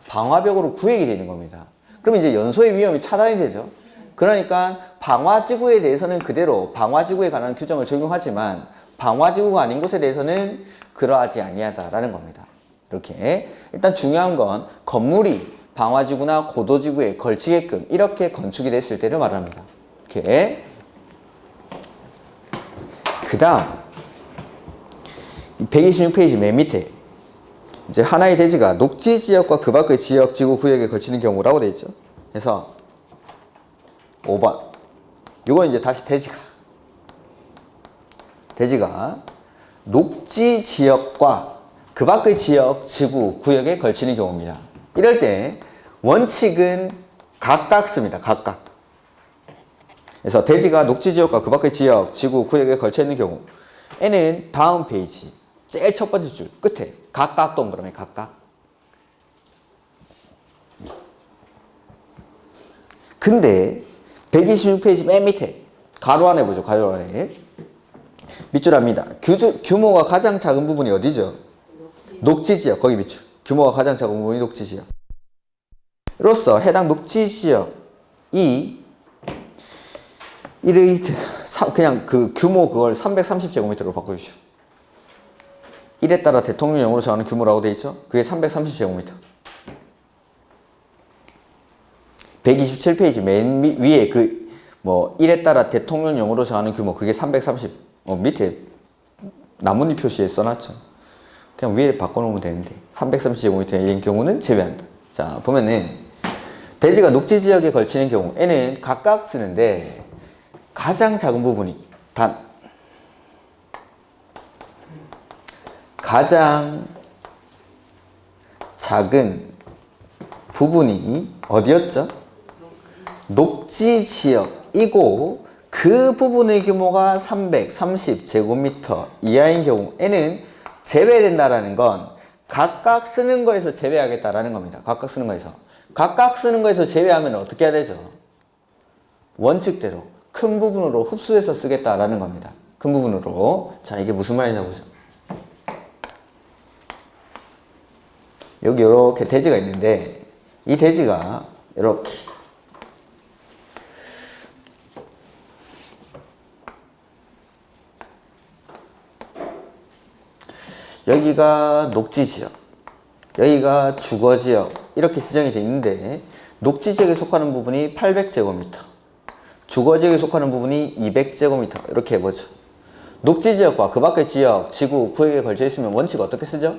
방화벽으로 구획이 되는 겁니다. 그러면 이제 연소의 위험이 차단이 되죠. 그러니까 방화지구에 대해서는 그대로 방화지구에 관한 규정을 적용하지만 방화지구가 아닌 곳에 대해서는 그러하지 아니하다라는 겁니다. 이렇게 일단 중요한 건 건물이 방화지구나 고도지구에 걸치게끔 이렇게 건축이 됐을 때를 말합니다. 이렇게. 그 다음 126페이지 맨 밑에 이제 하나의 대지가 녹지지역과 그 밖의 지역, 지구, 구역에 걸치는 경우라고 되어 있죠. 그래서 5번. 이건 이제 다시 대지가 녹지지역과 그 밖의 지역, 지구, 구역에 걸치는 경우입니다. 이럴 때 원칙은 각각 씁니다. 각각. 그래서 대지가 녹지지역과 그 밖의 지역, 지구, 구역에 걸쳐 있는 경우에는 다음 페이지 제일 첫 번째 줄 끝에 각각 동그라미 각각. 근데 126페이지 맨 밑에 가로 안에 보죠. 가로 안에 밑줄합니다. 규모가 가장 작은 부분이 어디죠? 녹지지역. 거기 밑줄. 규모가 가장 작은 부분이 녹지지역. 로서 해당 녹지지역이 그냥 그 규모 그걸 330제곱미터로 바꿔주죠. 1에 따라 대통령령으로 정하는 규모라고 되어 있죠. 그게 330제곱미터. 127페이지 맨 위에 그 뭐 1에 따라 대통령령으로 정하는 규모 그게 330. 밑에 나뭇잎 표시에 써놨죠. 그냥 위에 바꿔놓으면 되는데 330제곱미터인 경우는 제외한다. 자, 보면은 대지가 녹지지역에 걸치는 경우에는 각각 쓰는데 가장 작은 부분이 가장 작은 부분이 어디였죠? 녹지지역이고 그 부분의 규모가 330제곱미터 이하인 경우에는 제외된다라는 건 각각 쓰는 거에서 제외하겠다라는 겁니다. 각각 쓰는 거에서. 각각 쓰는 거에서 제외하면 어떻게 해야 되죠? 원칙대로 큰 부분으로 흡수해서 쓰겠다라는 겁니다. 큰 부분으로. 자, 이게 무슨 말이냐 보죠. 여기 이렇게 대지가 있는데 이 대지가 이렇게 여기가 녹지지역, 여기가 주거지역 이렇게 지정이 되어 있는데 녹지지역에 속하는 부분이 800제곱미터, 주거지역에 속하는 부분이 200제곱미터 이렇게 해보죠. 녹지지역과 그 밖의 지역, 지구, 구역에 걸쳐 있으면 원칙 어떻게 쓰죠?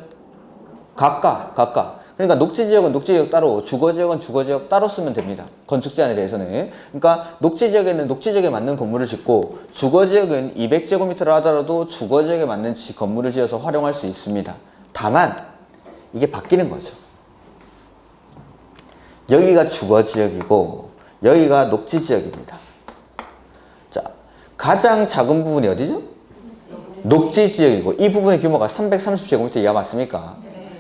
각각. 그러니까 녹지지역은 녹지지역 따로, 주거지역은 주거지역 따로 쓰면 됩니다. 건축 제한에 대해서는. 그러니까 녹지지역에는 녹지지역에 맞는 건물을 짓고 주거지역은 200제곱미터라 하더라도 주거지역에 맞는 건물을 지어서 활용할 수 있습니다. 다만 이게 바뀌는 거죠. 여기가 주거지역이고 여기가 녹지지역입니다. 자, 가장 작은 부분이 어디죠? 녹지지역이고 이 부분의 규모가 330제곱미터 이하 맞습니까?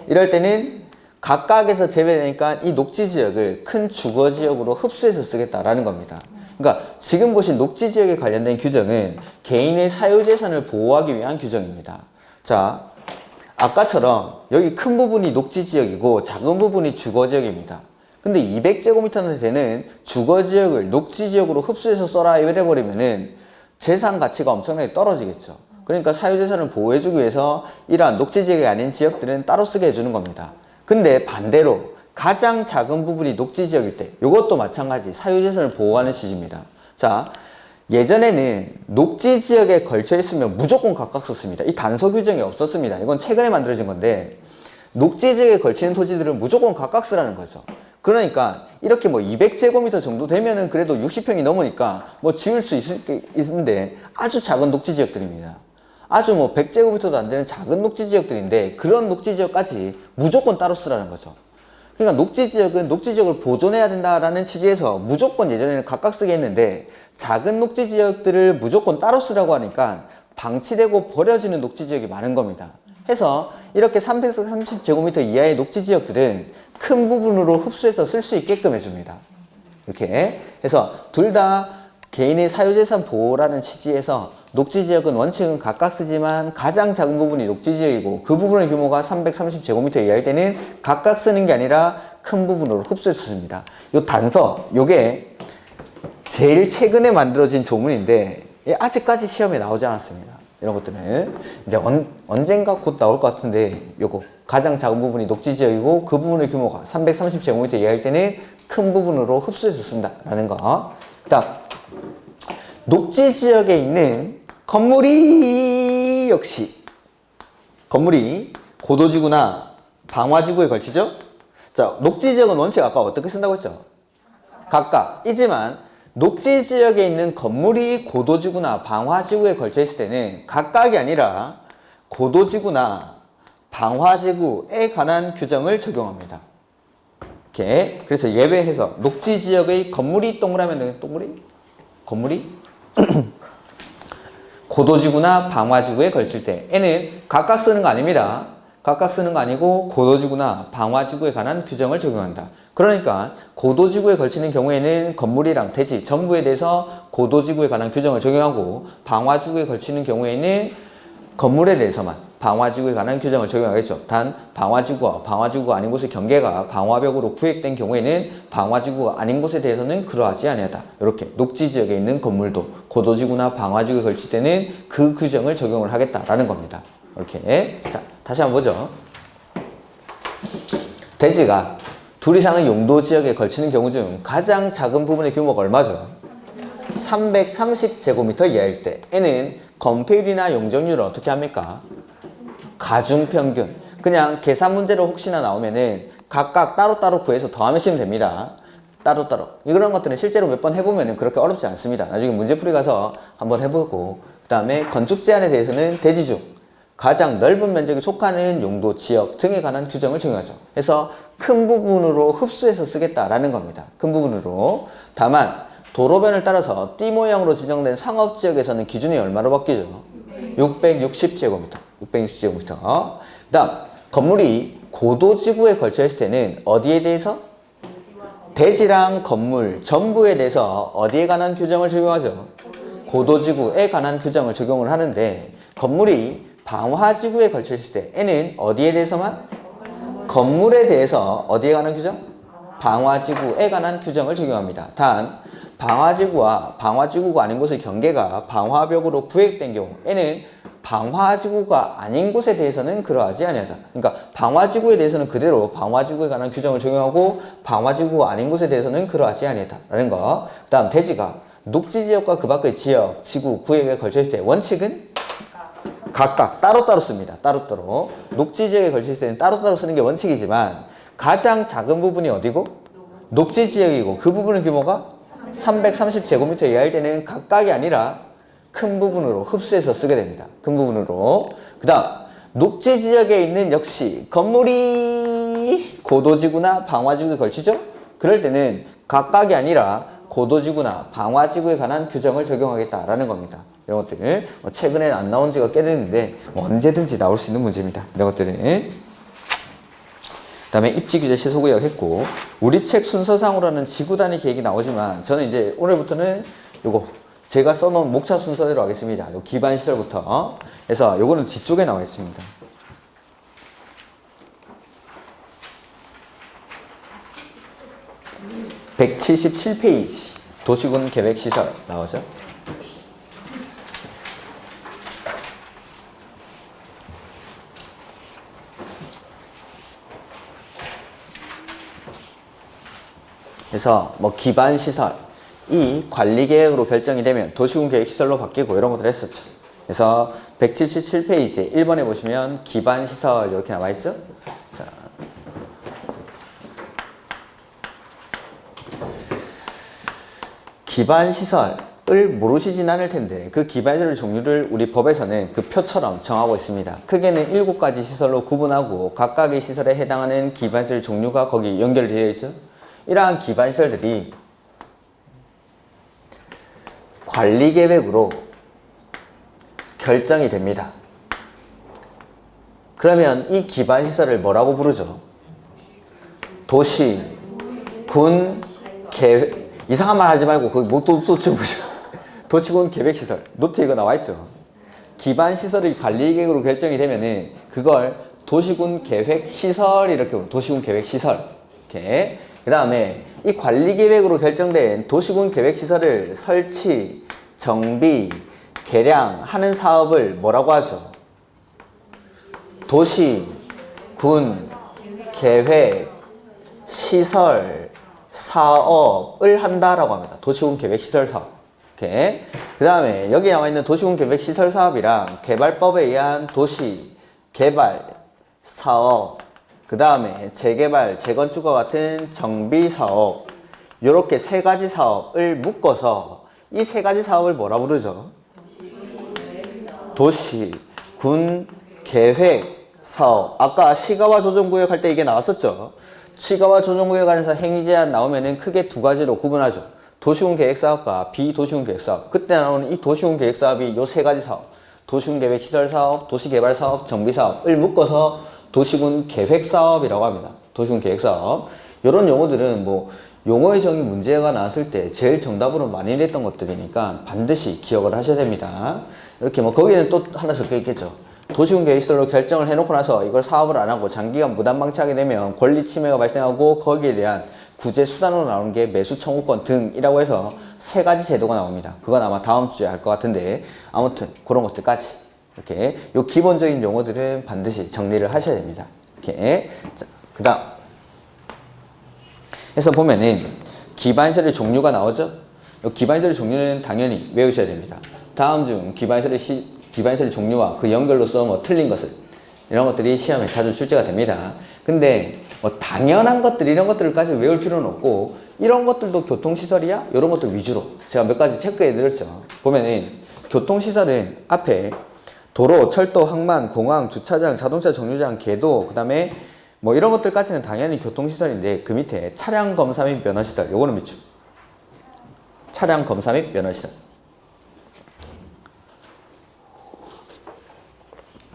이럴 때는 각각에서 제외되니까 이 녹지지역을 큰 주거지역으로 흡수해서 쓰겠다라는 겁니다. 그러니까 지금 보신 녹지지역에 관련된 규정은 개인의 사유재산을 보호하기 위한 규정입니다. 자, 아까처럼 여기 큰 부분이 녹지지역이고 작은 부분이 주거지역입니다. 근데 200제곱미터나 되는 주거지역을 녹지지역으로 흡수해서 써라 이래버리면은 재산 가치가 엄청나게 떨어지겠죠. 그러니까 사유재산을 보호해주기 위해서 이러한 녹지지역이 아닌 지역들은 따로 쓰게 해주는 겁니다. 근데 반대로 가장 작은 부분이 녹지지역일 때 이것도 마찬가지 사유재산을 보호하는 취지입니다. 자, 예전에는 녹지지역에 걸쳐 있으면 무조건 각각 썼습니다. 이 단서 규정이 없었습니다. 이건 최근에 만들어진 건데 녹지지역에 걸치는 토지들은 무조건 각각 쓰라는 거죠. 그러니까 이렇게 뭐 200제곱미터 정도 되면은 그래도 60평이 넘으니까 뭐 지을 수 있는데 아주 작은 녹지지역들입니다. 아주 뭐 100제곱미터도 안 되는 작은 녹지지역들인데 그런 녹지지역까지 무조건 따로 쓰라는 거죠. 그러니까 녹지지역은 녹지지역을 보존해야 된다라는 취지에서 무조건 예전에는 각각 쓰게 했는데 작은 녹지지역들을 무조건 따로 쓰라고 하니까 방치되고 버려지는 녹지지역이 많은 겁니다. 해서 이렇게 330제곱미터 이하의 녹지지역들은 큰 부분으로 흡수해서 쓸 수 있게끔 해줍니다. 이렇게 해서 둘 다 개인의 사유재산 보호라는 취지에서 녹지지역은 원칙은 각각 쓰지만 가장 작은 부분이 녹지지역이고 그 부분의 규모가 330제곱미터 이하일 때는 각각 쓰는 게 아니라 큰 부분으로 흡수해서 씁니다. 요 단서, 요게 제일 최근에 만들어진 조문인데 아직까지 시험에 나오지 않았습니다. 이런 것들은 이제 언젠가 곧 나올 것 같은데 요거 가장 작은 부분이 녹지지역이고 그 부분의 규모가 330제곱미터 이하일 때는 큰 부분으로 흡수해서 쓴다라는 거. 그다음 녹지지역에 있는 건물이 역시 건물이 고도지구나 방화지구에 걸치죠. 자, 녹지지역은 원칙 아까 어떻게 쓴다고 했죠? 각각이지만 녹지지역에 있는 건물이 고도지구나 방화지구에 걸쳐 있을 때는 각각이 아니라 고도지구나 방화지구에 관한 규정을 적용합니다. 이렇게 그래서 예외해서 녹지지역의 건물이 동그라면 건물이 고도지구나 방화지구에 걸칠 때 N은 각각 쓰는 거 아닙니다. 각각 쓰는 거 아니고 고도지구나 방화지구에 관한 규정을 적용한다. 그러니까 고도지구에 걸치는 경우에는 건물이랑 대지 전부에 대해서 고도지구에 관한 규정을 적용하고 방화지구에 걸치는 경우에는 건물에 대해서만 방화지구에 관한 규정을 적용하겠죠. 단 방화지구와 방화지구가 아닌 곳의 경계가 방화벽으로 구획된 경우에는 방화지구가 아닌 곳에 대해서는 그러하지 아니하다. 이렇게 녹지지역에 있는 건물도 고도지구나 방화지구에 걸칠 때는 그 규정을 적용을 하겠다라는 겁니다. 이렇게 자 다시 한번 보죠. 대지가 둘 이상의 용도지역에 걸치는 경우 중 가장 작은 부분의 규모가 얼마죠? 330제곱미터 이하일 때 N은 건폐율이나 용적률을 어떻게 합니까? 가중평균. 그냥 계산 문제로 혹시나 나오면은 각각 따로따로 구해서 더하시면 됩니다. 따로따로. 이런 것들은 실제로 몇 번 해보면은 그렇게 어렵지 않습니다. 나중에 문제풀이 가서 한번 해보고 그 다음에 건축 제한에 대해서는 대지 중 가장 넓은 면적에 속하는 용도, 지역 등에 관한 규정을 적용하죠. 그래서 큰 부분으로 흡수해서 쓰겠다라는 겁니다. 큰 부분으로. 다만 도로변을 따라서 띠 모양으로 지정된 상업지역에서는 기준이 얼마로 바뀌죠? 660제곱미터. 660제곱미터. 그 다음 건물이 고도지구에 걸쳐 있을 때는 어디에 대해서? 대지랑 건물 전부에 대해서 어디에 관한 규정을 적용하죠? 고도지구에 관한 규정을 적용을 하는데 건물이 방화지구에 걸쳐 있을 때 N은 어디에 대해서만? 건물에 대해서 어디에 관한 규정? 방화지구에 관한 규정을 적용합니다. 단 방화지구와 방화지구가 아닌 곳의 경계가 방화벽으로 구획된 경우 N은 방화지구가 아닌 곳에 대해서는 그러하지 아니하다. 그러니까 방화지구에 대해서는 그대로 방화지구에 관한 규정을 적용하고 방화지구가 아닌 곳에 대해서는 그러하지 아니하다라는 거. 그 다음 대지가 녹지지역과 그 밖의 지역, 지구, 구역에 걸쳐있을 때 원칙은 각각 따로따로 씁니다. 따로따로. 녹지지역에 걸쳐있을 때는 따로따로 쓰는 게 원칙이지만 가장 작은 부분이 어디고? 녹지지역이고 그 부분의 규모가 330제곱미터 이하일 때는 각각이 아니라 큰 부분으로 흡수해서 쓰게 됩니다. 큰 부분으로. 그 다음 녹지 지역에 있는 역시 건물이 고도지구나 방화지구에 걸치죠? 그럴 때는 각각이 아니라 고도지구나 방화지구에 관한 규정을 적용하겠다라는 겁니다. 이런 것들 최근에 안 나온 지가 꽤 됐는데 언제든지 나올 수 있는 문제입니다. 이런 것들은. 그 다음에 입지규제 시소구역 했고 우리 책 순서상으로는 지구 단위 계획이 나오지만 저는 이제 오늘부터는 요거 제가 써놓은 목차 순서대로 하겠습니다. 요 기반 시설부터. 그래서 요거는 뒤쪽에 나와 있습니다. (177페이지) 도시군 계획 시설 나오죠? 그래서 뭐 기반 시설 이 관리계획으로 결정이 되면 도시군 계획시설로 바뀌고 이런 것들 했었죠. 그래서 177페이지 1번에 보시면 기반시설 이렇게 나와있죠. 자. 기반시설을 모르시진 않을 텐데 그 기반시설 종류를 우리 법에서는 그 표처럼 정하고 있습니다. 크게는 7가지 시설로 구분하고 각각의 시설에 해당하는 기반시설 종류가 거기 연결되어 있죠. 이러한 기반시설들이 관리계획으로 결정이 됩니다. 그러면 이 기반시설을 뭐라고 부르죠? 도시, 군, 계획. 이상한 말 하지 말고 거기 못 도치 보죠. 도시군 계획시설. 노트 이거 나와있죠? 기반시설의 관리계획으로 결정이 되면은 그걸 도시군 계획시설 이렇게 부르죠. 도시군 계획시설. 이렇게. 그 다음에 이 관리계획으로 결정된 도시군 계획시설을 설치, 정비, 개량하는 사업을 뭐라고 하죠? 도시, 군, 계획, 시설, 사업을 한다라고 합니다. 도시군 계획시설 사업. 이렇게. 그 다음에 여기 나와 있는 도시군 계획시설 사업이랑 개발법에 의한 도시, 개발, 사업, 그 다음에 재개발, 재건축과 같은 정비사업 이렇게 3가지 사업을 묶어서 이 3가지 사업을 뭐라 부르죠? 도시, 군, 계획, 사업. 아까 시가와 조정구역 할 때 이게 나왔었죠? 시가와 조정구역 안에서 행위제한 나오면은 크게 2가지로 구분하죠. 도시군 계획사업과 비도시군 계획사업. 그때 나오는 이 도시군 계획사업이 요 3가지 사업. 도시군 계획 시설사업, 도시개발사업, 정비사업을 묶어서 도시군 계획사업이라고 합니다. 도시군 계획사업. 이런 용어들은 뭐 용어의 정의 문제가 나왔을 때 제일 정답으로 많이 냈던 것들이니까 반드시 기억을 하셔야 됩니다. 이렇게 뭐 거기에는 또 하나 적혀 있겠죠. 도시군 계획시설로 결정을 해놓고 나서 이걸 사업을 안 하고 장기간 무단 방치하게 되면 권리 침해가 발생하고 거기에 대한 구제 수단으로 나오는 게 매수 청구권 등이라고 해서 3가지 제도가 나옵니다. 그건 아마 다음 주에 할 것 같은데 아무튼 그런 것들까지 이렇게 요 기본적인 용어들은 반드시 정리를 하셔야 됩니다. 이렇게. 자, 그 다음. 해서 보면은 기반시설의 종류가 나오죠? 요 기반시설의 종류는 당연히 외우셔야 됩니다. 다음 중 기반시설의 종류와 그 연결로서 뭐 틀린 것을 이런 것들이 시험에 자주 출제가 됩니다. 근데 뭐 당연한 것들 이런 것들까지 외울 필요는 없고 이런 것들도 교통시설이야? 이런 것들 위주로 제가 몇 가지 체크해 드렸죠. 보면은 교통시설은 앞에 도로, 철도, 항만, 공항, 주차장, 자동차 정류장, 궤도, 그 다음에 뭐 이런 것들까지는 당연히 교통시설인데 그 밑에 차량 검사 및 면허시설 요거는 밑줄. 차량 검사 및 면허시설.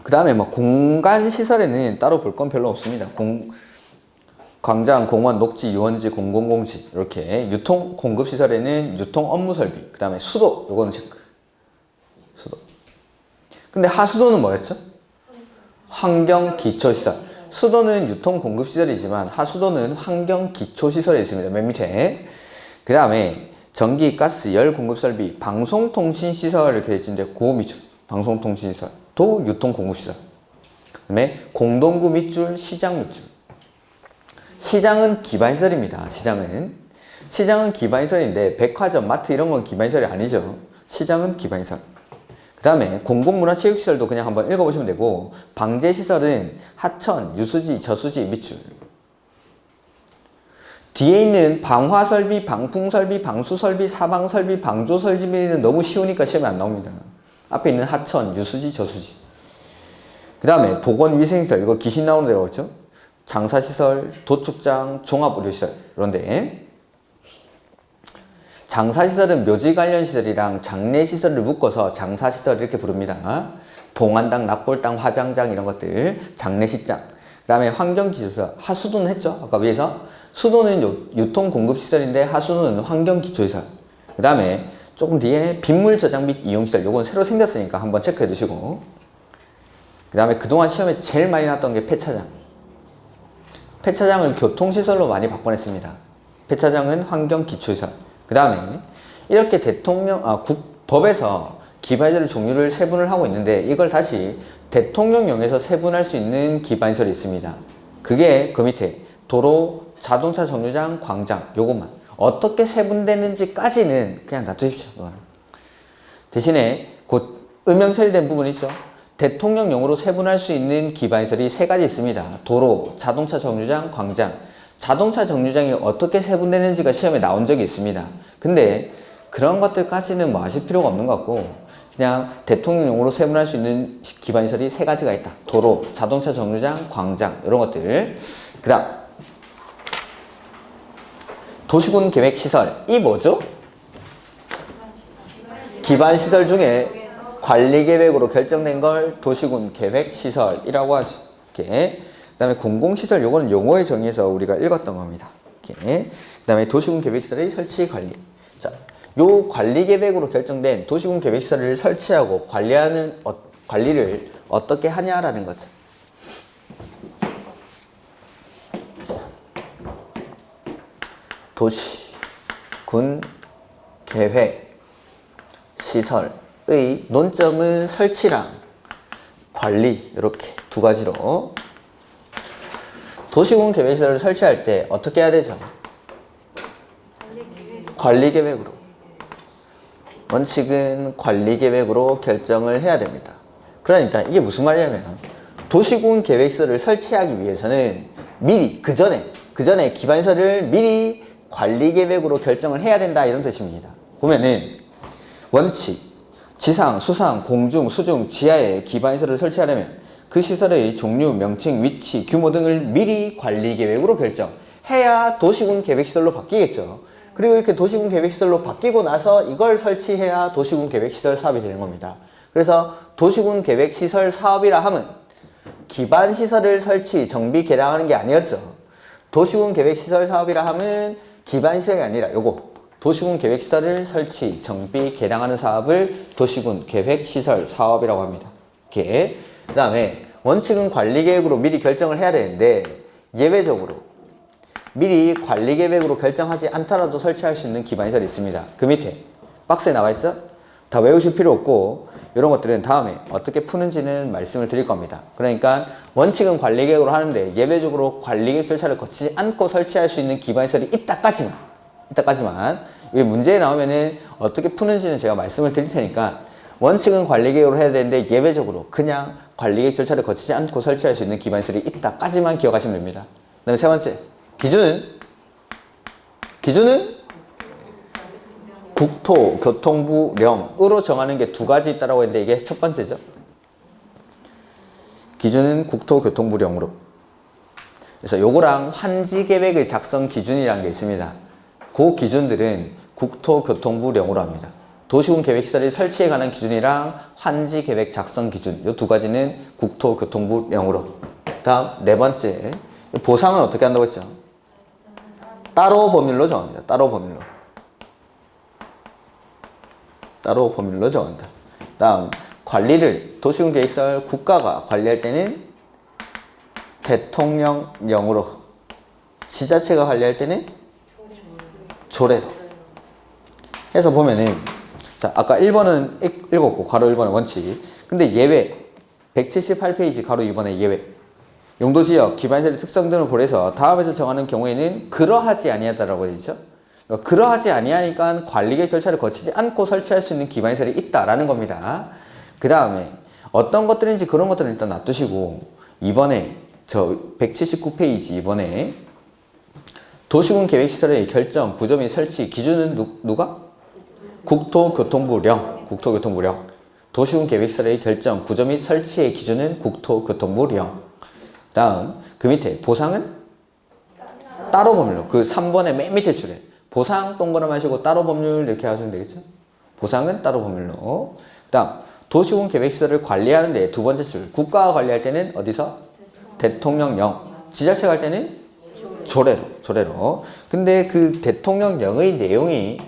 그 다음에 뭐 공간시설에는 따로 볼 건 별로 없습니다. 광장, 공원, 녹지, 유원지, 공공공지 이렇게. 유통 공급시설에는 유통 업무 설비, 그 다음에 수도 요거는 체크. 수도. 근데 하수도는 뭐였죠? 환경 기초시설. 수도는 유통 공급시설이지만 하수도는 환경 기초시설에 있습니다. 맨 밑에. 그 다음에 전기, 가스, 열 공급설비, 방송통신시설 이렇게 되어 있는데 그 밑줄. 방송통신시설. 유통공급시설. 그다음에 공동구 밑줄, 시장 밑줄. 시장은 기반시설입니다. 시장은 기반시설인데 백화점, 마트 이런 건 기반시설이 아니죠. 시장은 기반시설. 그 다음에 공공문화체육시설도 그냥 한번 읽어보시면 되고, 방제시설은 하천, 유수지, 저수지, 밑줄. 뒤에 있는 방화설비, 방풍설비, 방수설비, 사방설비, 방조설비는 너무 쉬우니까 시험에 안 나옵니다. 앞에 있는 하천, 유수지, 저수지. 그 다음에 보건위생시설, 이거 귀신 나오는 데라고 했죠? 장사시설, 도축장, 종합의료시설 이런데, 장사시설은 묘지 관련 시설이랑 장례시설을 묶어서 장사시설 이렇게 부릅니다. 봉안당, 납골당, 화장장 이런 것들, 장례식장. 그 다음에 환경기초시설, 하수도는 했죠? 아까 위에서. 수도는 유통공급시설인데 하수도는 환경기초시설. 그 다음에 조금 뒤에 빗물 저장 및 이용시설, 요건 새로 생겼으니까 한번 체크해 두시고. 그 다음에 그동안 시험에 제일 많이 나왔던 게 폐차장. 폐차장을 교통시설로 많이 바꿔냈습니다. 폐차장은 환경기초시설. 그 다음에 이렇게 법에서 기반시설의 종류를 세분을 하고 있는데, 이걸 다시 대통령령에서 세분할 수 있는 기반시설이 있습니다. 그게 그 밑에 도로, 자동차 정류장, 광장, 요것만. 어떻게 세분되는지까지는 그냥 놔두십시오. 대신에 곧 음영 처리된 부분 있죠? 대통령령으로 세분할 수 있는 기반시설이 3가지 있습니다. 도로, 자동차 정류장, 광장. 자동차 정류장이 어떻게 세분되는지가 시험에 나온 적이 있습니다. 근데 그런 것들까지는 뭐 아실 필요가 없는 것 같고, 그냥 대통령령으로 세분할 수 있는 기반시설이 3가지가 있다. 도로, 자동차 정류장, 광장 이런 것들. 그 다음 도시군 계획시설. 이 뭐죠? 기반시설 중에 관리계획으로 결정된 걸 도시군 계획시설이라고 하죠. 이렇게. 그 다음에 공공시설, 요거는 용어의 정의에서 우리가 읽었던 겁니다. 이렇게. 그 다음에 도시군 계획시설의 설치 관리. 자, 요 관리계획으로 결정된 도시군 계획시설을 설치하고 관리를 어떻게 하냐라는 거죠. 도시군 계획 시설의 논점은 설치랑 관리, 이렇게 2가지로. 도시군 계획시설을 설치할 때 어떻게 해야 되죠? 관리계획으로. 원칙은 관리계획으로 결정을 해야 됩니다. 그러니까 이게 무슨 말이냐면, 도시군 계획시설을 설치하기 위해서는 미리 그 전에 기반시설을 미리 관리계획으로 결정을 해야 된다, 이런 뜻입니다. 보면은 원칙, 지상, 수상, 공중, 수중, 지하에 기반시설을 설치하려면 그 시설의 종류, 명칭, 위치, 규모 등을 미리 관리계획으로 결정해야 도시군 계획시설로 바뀌겠죠. 그리고 이렇게 도시군 계획시설로 바뀌고 나서 이걸 설치해야 도시군 계획시설 사업이 되는 겁니다. 그래서 도시군 계획시설 사업이라 하면 기반시설을 설치, 정비, 개량하는 게 아니었죠. 도시군 계획시설 사업이라 하면 기반시설이 아니라 요거 도시군 계획시설을 설치, 정비, 개량하는 사업을 도시군 계획시설 사업이라고 합니다. 이렇게. 그 다음에 원칙은 관리계획으로 미리 결정을 해야 되는데, 예외적으로 미리 관리계획으로 결정하지 않더라도 설치할 수 있는 기반시설이 있습니다. 그 밑에 박스에 나와 있죠? 다 외우실 필요 없고, 이런 것들은 다음에 어떻게 푸는지는 말씀을 드릴 겁니다. 그러니까 원칙은 관리계획으로 하는데 예외적으로 관리계획 절차를 거치지 않고 설치할 수 있는 기반시설이 있다까지만 이게 문제에 나오면은 어떻게 푸는지는 제가 말씀을 드릴 테니까, 원칙은 관리계획으로 해야 되는데 예외적으로 그냥 관리계획 절차를 거치지 않고 설치할 수 있는 기반시설이 있다까지만 기억하시면 됩니다. 그 다음에 3번째, 기준은 국토교통부령으로 정하는 게 2가지 있다고 했는데, 이게 첫 번째죠. 기준은 국토교통부령으로. 그래서 요거랑 환지계획의 작성 기준이라는 게 있습니다. 그 기준들은 국토교통부령으로 합니다. 도시군 계획시설의 설치에 관한 기준이랑 환지계획 작성 기준, 요 2가지는 국토교통부령으로. 다음 4번째, 보상은 어떻게 한다고 했죠? 따로 법률로 정합니다. 따로 법률로 정한다. 다음 관리를 도시군 계획시설 국가가 관리할 때는 대통령령으로, 지자체가 관리할 때는 조례로 해서 보면은, 자, 아까 1번은 읽었고 괄호 1번은 원칙. 근데 예외, 178페이지 가로 2번의 예외. 용도지역, 기반시설의 특성 등을 고려해서 다음에서 정하는 경우에는 그러하지 아니하다라고 되어 있죠. 그러니까 그러하지 아니하니까 관리계획 절차를 거치지 않고 설치할 수 있는 기반시설이 있다라는 겁니다. 그 다음에 어떤 것들인지 그런 것들은 일단 놔두시고 2번에 저 179페이지 2번에 도시군 계획시설의 결정, 구조 및 설치 기준은 누가? 국토교통부령. 도시군 계획시설의 결정, 구조 및 설치의 기준은 국토교통부령. 다음 그 밑에 보상은 따로 법률로. 그 3번의 맨 밑에 줄에 보상 동그라미 하시고 따로 법률 이렇게 하시면 되겠죠. 보상은 따로 법률로. 다음 도시군 계획시설을 관리하는데 두 번째 줄 국가가 관리할 때는 어디서? 대통령령. 지자체가 할 때는 조례로. 근데 그 대통령령의 내용이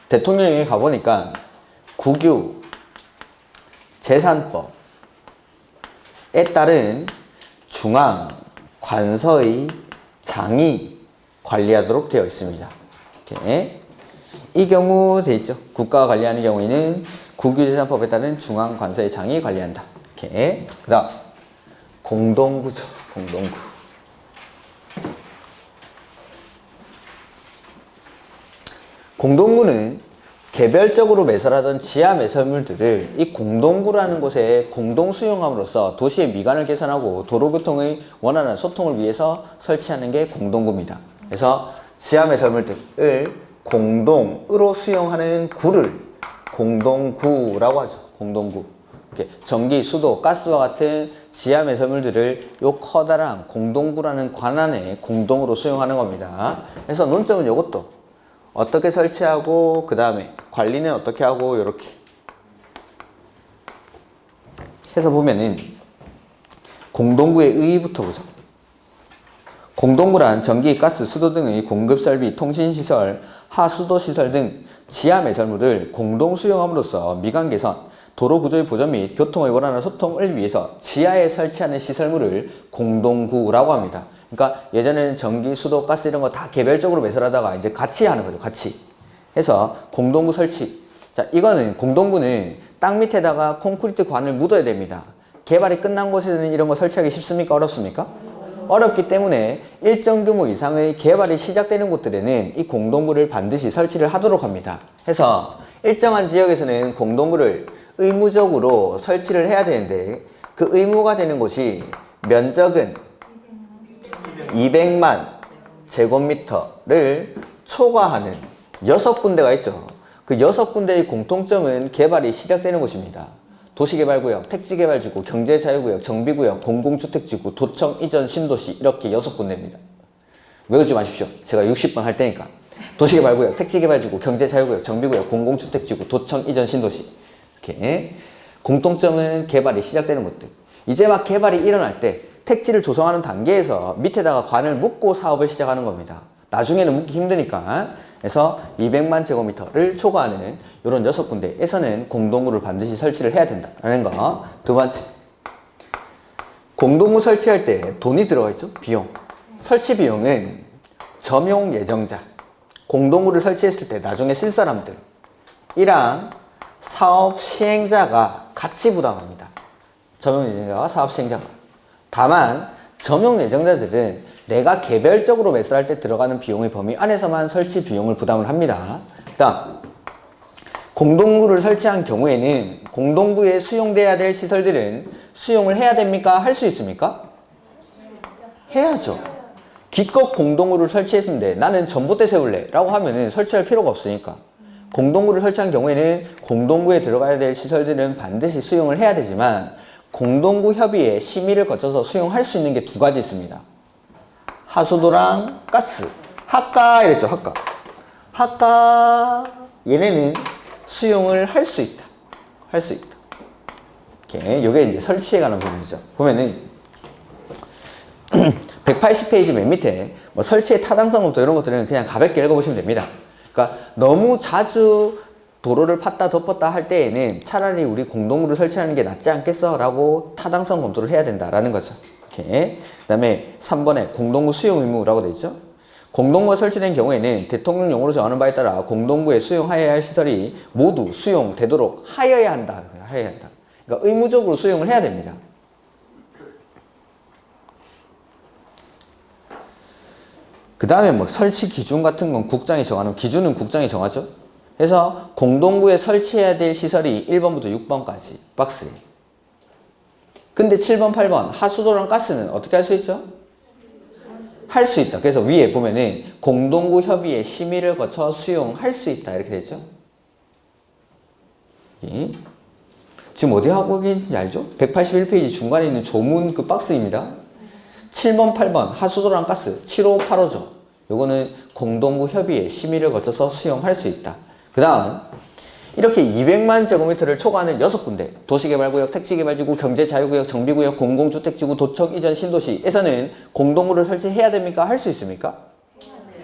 대통령령에 가보니까 국유 재산법 에 따른 중앙 관서의 장이 관리하도록 되어 있습니다. 이렇게. 이 경우 돼 있죠. 국가가 관리하는 경우에는 국유재산법에 따른 중앙 관서의 장이 관리한다. 이렇게. 그다음 공동구죠. 공동구. 공동구는 개별적으로 매설하던 지하 매설물들을 이 공동구라는 곳에 공동 수용함으로써 도시의 미관을 개선하고 도로교통의 원활한 소통을 위해서 설치하는 게 공동구입니다. 그래서 지하 매설물들을 공동으로 수용하는 구를 공동구라고 하죠. 공동구. 이렇게 전기, 수도, 가스와 같은 지하 매설물들을 요 커다란 공동구라는 관안에 공동으로 수용하는 겁니다. 그래서 논점은 요것도 어떻게 설치하고 그 다음에 관리는 어떻게 하고 이렇게 해서 보면은 공동구의 의의부터 보죠. 공동구란 전기, 가스, 수도 등의 공급설비, 통신시설, 하수도시설 등 지하 매설물을 공동 수용함으로써 미관 개선, 도로 구조의 보전 및 교통의 원활한 소통을 위해서 지하에 설치하는 시설물을 공동구라고 합니다. 그러니까 예전에는 전기, 수도, 가스 이런 거 다 개별적으로 매설하다가 이제 같이 하는 거죠. 같이 해서 공동구 설치. 자, 이거는 공동구는 땅 밑에다가 콘크리트 관을 묻어야 됩니다. 개발이 끝난 곳에는 이런 거 설치하기 쉽습니까? 어렵습니까? 어렵기 때문에 일정 규모 이상의 개발이 시작되는 곳들에는 이 공동구를 반드시 설치를 하도록 합니다. 해서 일정한 지역에서는 공동구를 의무적으로 설치를 해야 되는데 그 의무가 되는 곳이 면적은 200만 제곱미터를 초과하는 6군데가 있죠. 그 6군데의 공통점은 개발이 시작되는 곳입니다. 도시개발구역, 택지개발지구, 경제자유구역, 정비구역, 공공주택지구, 도청 이전 신도시 이렇게 6군데입니다. 외우지 마십시오. 제가 60번 할 테니까. 도시개발구역, 택지개발지구, 경제자유구역, 정비구역, 공공주택지구, 도청 이전 신도시 이렇게 공통점은 개발이 시작되는 곳들. 이제 막 개발이 일어날 때 택지를 조성하는 단계에서 밑에다가 관을 묶고 사업을 시작하는 겁니다. 나중에는 묶기 힘드니까. 그래서 200만 제곱미터를 초과하는 이런 6군데에서는 공동구를 반드시 설치를 해야 된다라는 거. 두 번째, 공동구 설치할 때 돈이 들어가 있죠. 비용. 설치 비용은 점용 예정자, 공동구를 설치했을 때 나중에 쓸 사람들이랑 사업 시행자가 같이 부담합니다. 점용 예정자와 사업 시행자가. 다만 점용 예정자들은 내가 개별적으로 매수할 때 들어가는 비용의 범위 안에서만 설치 비용을 부담을 합니다. 다음, 공동구를 설치한 경우에는 공동구에 수용돼야 될 시설들은 수용을 해야 됩니까? 할 수 있습니까? 해야죠. 기껏 공동구를 설치했는데 나는 전봇대 세울래 라고 하면은 설치할 필요가 없으니까. 공동구를 설치한 경우에는 공동구에 들어가야 될 시설들은 반드시 수용을 해야 되지만 공동구 협의회 심의를 거쳐서 수용할 수 있는 게 두 가지 있습니다. 하수도랑 가스. 하가 이랬죠. 하가 얘네는 수용을 할 수 있다. 할 수 있다. 이렇게 요게 이제 설치에 관한 부분이죠. 보면은 180페이지 맨 밑에 뭐 설치의 타당성부터 이런 것들은 그냥 가볍게 읽어보시면 됩니다. 그러니까 너무 자주 도로를 팠다 덮었다 할 때에는 차라리 우리 공동구를 설치하는 게 낫지 않겠어? 라고 타당성 검토를 해야 된다라는 거죠. 이렇게. 그 다음에 3번에 공동구 수용 의무라고 되어 있죠. 공동구가 설치된 경우에는 대통령령으로 정하는 바에 따라 공동구에 수용하여야 할 시설이 모두 수용되도록 하여야 한다. 하여야 한다. 그러니까 의무적으로 수용을 해야 됩니다. 그 다음에 뭐 설치 기준 같은 건 국장이 정하는, 기준은 국장이 정하죠. 그래서 공동구에 설치해야 될 시설이 1번부터 6번까지 박스에. 근데 7번, 8번 하수도랑 가스는 어떻게 할 수 있죠? 할 수 있다. 그래서 위에 보면은 공동구 협의의 심의를 거쳐 수용할 수 있다 이렇게 되죠. 지금 어디 하고 계신지 알죠? 181페이지 중간에 있는 조문 그 박스입니다. 7번, 8번 하수도랑 가스 75, 85죠. 요거는 공동구 협의의 심의를 거쳐서 수용할 수 있다. 그 다음 이렇게 200만 제곱미터를 초과하는 6군데 도시개발구역, 택지개발지구, 경제자유구역, 정비구역, 공공주택지구, 도청 이전 신도시에서는 공동구를 설치해야 됩니까? 할 수 있습니까?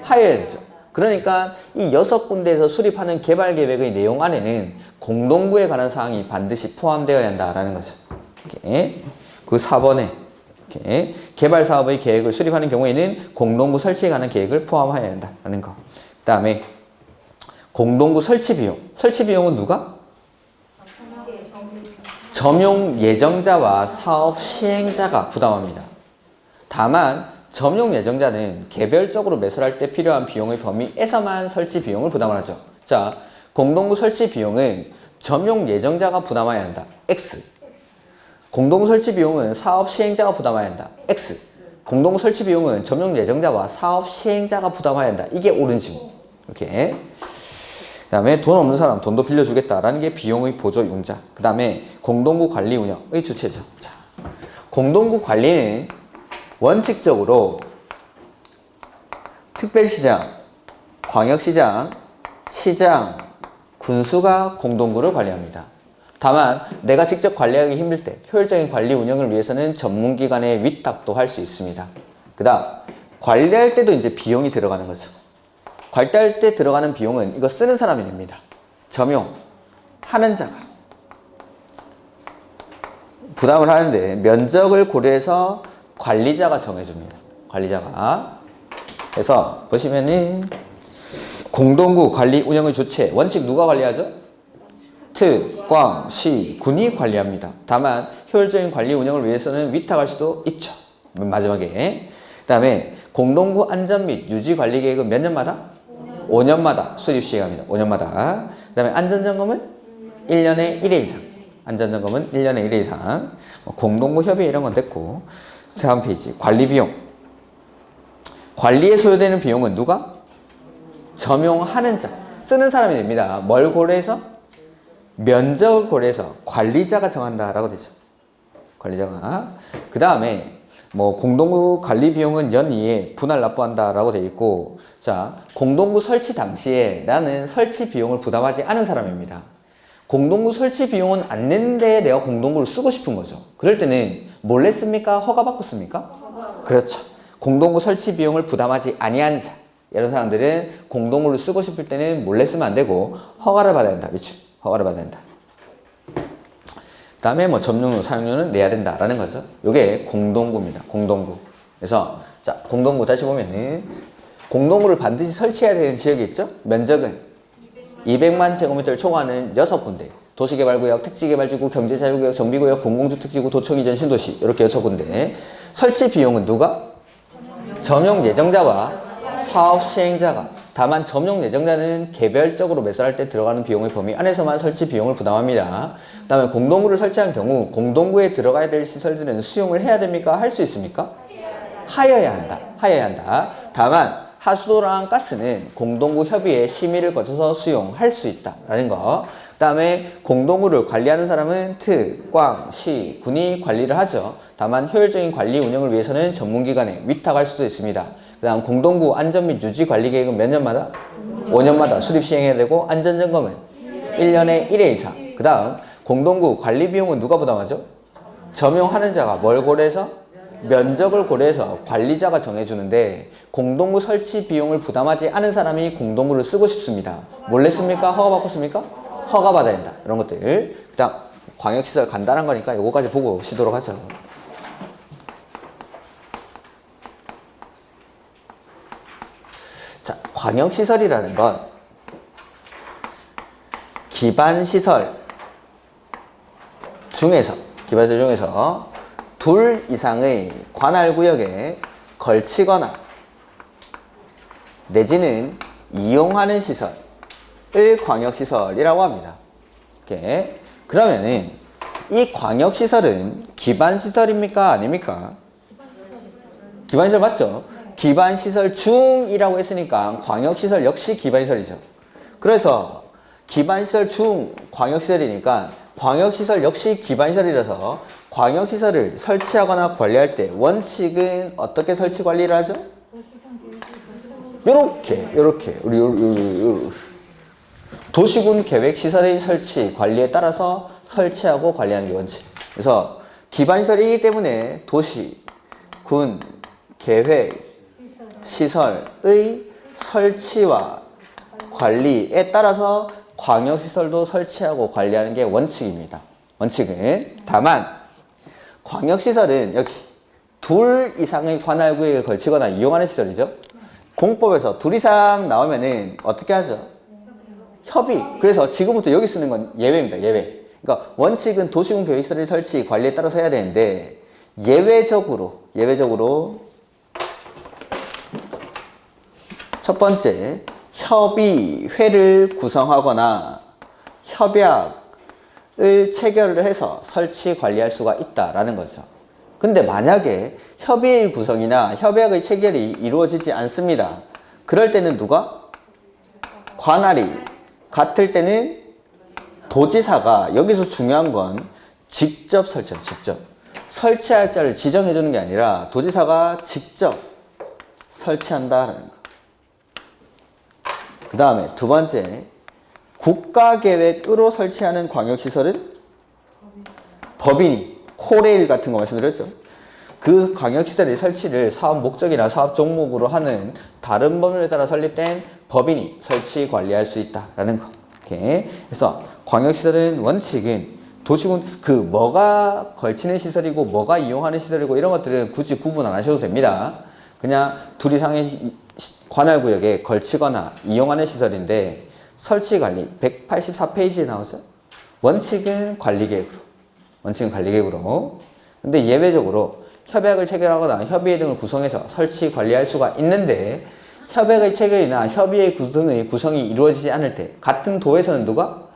해야 되죠. 그러니까 이 6군데에서 수립하는 개발계획의 내용 안에는 공동구에 관한 사항이 반드시 포함되어야 한다라는 거죠. 이렇게. 그 4번에 이렇게 개발사업의 계획을 수립하는 경우에는 공동구 설치에 관한 계획을 포함해야 한다라는 거. 그 다음에 공동구 설치 비용. 설치 비용은 누가? 점용 예정자와 사업 시행자가 부담합니다. 다만 점용 예정자는 개별적으로 매설할 때 필요한 비용의 범위에서만 설치 비용을 부담을 하죠. 자, 공동구 설치 비용은 점용 예정자가 부담해야 한다. X. 공동구 설치 비용은 사업 시행자가 부담해야 한다. X. 공동구 설치 비용은 점용 예정자와 사업 시행자가 부담해야 한다. 이게 옳은지. 이렇게. 그 다음에 돈 없는 사람 돈도 빌려주겠다라는 게 비용의 보조 용자. 그 다음에 공동구 관리 운영의 주체죠. 자, 공동구 관리는 원칙적으로 특별시장, 광역시장, 시장, 군수가 공동구를 관리합니다. 다만 내가 직접 관리하기 힘들 때 효율적인 관리 운영을 위해서는 전문기관의 위탁도 할 수 있습니다. 그 다음 관리할 때도 이제 비용이 들어가는 거죠. 관리할 때 들어가는 비용은 이거 쓰는 사람이 냅니다. 점용 하는 자가 부담을 하는데 면적을 고려해서 관리자가 정해줍니다. 관리자가. 그래서 보시면은 공동구 관리 운영의 주체 원칙 누가 관리하죠? 특, 광, 시, 군이 관리합니다. 다만 효율적인 관리 운영을 위해서는 위탁할 수도 있죠. 마지막에. 그 다음에 공동구 안전 및 유지 관리 계획은 몇 년마다? 5년마다 수립 시행합니다. 5년마다. 그 다음에 안전점검은 1년에 1회 이상. 안전점검은 1년에 1회 이상. 공동구 협의 이런 건 됐고. 다음 페이지. 관리 비용. 관리에 소요되는 비용은 누가? 점용하는 자. 쓰는 사람이 됩니다. 뭘 고려해서? 면적을 고려해서 관리자가 정한다라고 되죠. 관리자가. 그 다음에 뭐 공동구 관리 비용은 연이에 분할 납부한다라고 되어 있고, 자, 공동구 설치 당시에 나는 설치 비용을 부담하지 않은 사람입니다. 공동구 설치 비용은 안 냈는데 내가 공동구를 쓰고 싶은 거죠. 그럴 때는 몰래 씁니까? 허가받고 씁니까? 그렇죠. 공동구 설치 비용을 부담하지 아니한 자. 이런 사람들은 공동구를 쓰고 싶을 때는 몰래 쓰면 안 되고 허가를 받아야 된다. 그렇죠? 허가를 받아야 된다. 그 다음에 뭐 점용료, 사용료는 내야 된다라는 거죠. 이게 공동구입니다. 공동구. 그래서 자, 공동구 다시 보면은 공동구를 반드시 설치해야 되는 지역이 있죠. 면적은 200만 제곱미터를 초과하는 6군데. 도시개발구역, 택지개발지구, 경제자유구역, 정비구역, 공공주택지구, 도청 이전 신도시 이렇게 6군데. 설치 비용은 누가? 점용 예정자와 사업 시행자가. 다만 점용 예정자는 개별적으로 매설할 때 들어가는 비용의 범위 안에서만 설치 비용을 부담합니다. 그 다음에 공동구를 설치한 경우 공동구에 들어가야 될 시설들은 수용을 해야 됩니까? 할 수 있습니까? 하여야 한다. 하여야 한다. 다만 하수도랑 가스는 공동구 협의의 심의를 거쳐서 수용할 수 있다라는 거. 그 다음에 공동구를 관리하는 사람은 특, 광, 시, 군이 관리를 하죠. 다만 효율적인 관리 운영을 위해서는 전문기관에 위탁할 수도 있습니다. 그 다음 공동구 안전 및 유지 관리 계획은 몇 년마다? 5년마다 수립 시행해야 되고 안전점검은 1년에 1회 이상. 그 다음 공동구 관리 비용은 누가 부담하죠? 점용하는 자가 뭘 고려해서? 면적을 고려해서 관리자가 정해주는데 공동구 설치 비용을 부담하지 않은 사람이 공동구를 쓰고 싶습니다. 몰래 씁니까? 허가받고 씁니까? 허가받아야 된다. 이런 것들. 그 다음 광역시설 간단한 거니까 요거까지 보고 쉬도록 하죠. 자, 광역시설이라는 건 기반시설, 중에서 둘 이상의 관할구역에 걸치거나 내지는 이용하는 시설을 광역시설이라고 합니다. 이렇게. 그러면은 이 광역시설은 기반시설입니까? 아닙니까? 기반시설 맞죠? 기반시설 중이라고 했으니까 광역시설 역시 기반시설이죠. 그래서 기반시설 중 광역시설이니까 광역시설 역시 기반시설이라서 광역시설을 설치하거나 관리할 때 원칙은 어떻게 설치 관리를 하죠? 요렇게 우리 도시군 계획시설의 설치 관리에 따라서 설치하고 관리하는 게 원칙. 그래서 기반시설이기 때문에 도시, 군, 계획, 시설의 설치와 관리에 따라서 광역시설도 설치하고 관리하는 게 원칙입니다. 원칙은 다만 광역시설은 여기 둘 이상의 관할구역에 걸치거나 이용하는 시설이죠. 공법에서 둘 이상 나오면은 어떻게 하죠? 협의. 그래서 지금부터 여기 쓰는 건 예외입니다. 예외. 그러니까 원칙은 도시군 계획시설의 설치 관리에 따라서 해야 되는데 예외적으로 첫 번째 협의회를 구성하거나 협약을 체결을 해서 설치 관리할 수가 있다라는 거죠. 근데 만약에 협의회의 구성이나 협약의 체결이 이루어지지 않습니다. 그럴 때는 누가? 관할이. 같을 때는 도지사가, 여기서 중요한 건 직접 설치하는, 직접. 설치할 자를 지정해 주는 게 아니라 도지사가 직접 설치한다라는 거. 그 다음에 두 번째, 국가계획으로 설치하는 광역시설은 법인이, 코레일 같은 거 말씀드렸죠. 그 광역시설의 설치를 사업 목적이나 사업 종목으로 하는 다른 법률에 따라 설립된 법인이 설치 관리할 수 있다라는 거. 이렇게. 그래서 광역시설은 원칙은 도시군 뭐가 걸치는 시설이고 뭐가 이용하는 시설이고 이런 것들은 굳이 구분 안 하셔도 됩니다. 그냥 둘 이상의 관할구역에 걸치거나 이용하는 시설인데 설치 관리 184페이지에 나오죠. 원칙은 관리계획으로. 근데 예외적으로 협약을 체결하거나 협의회 등을 구성해서 설치 관리할 수가 있는데 협약의 체결이나 협의회 등의 구성이 이루어지지 않을 때 같은 도에서는 누가?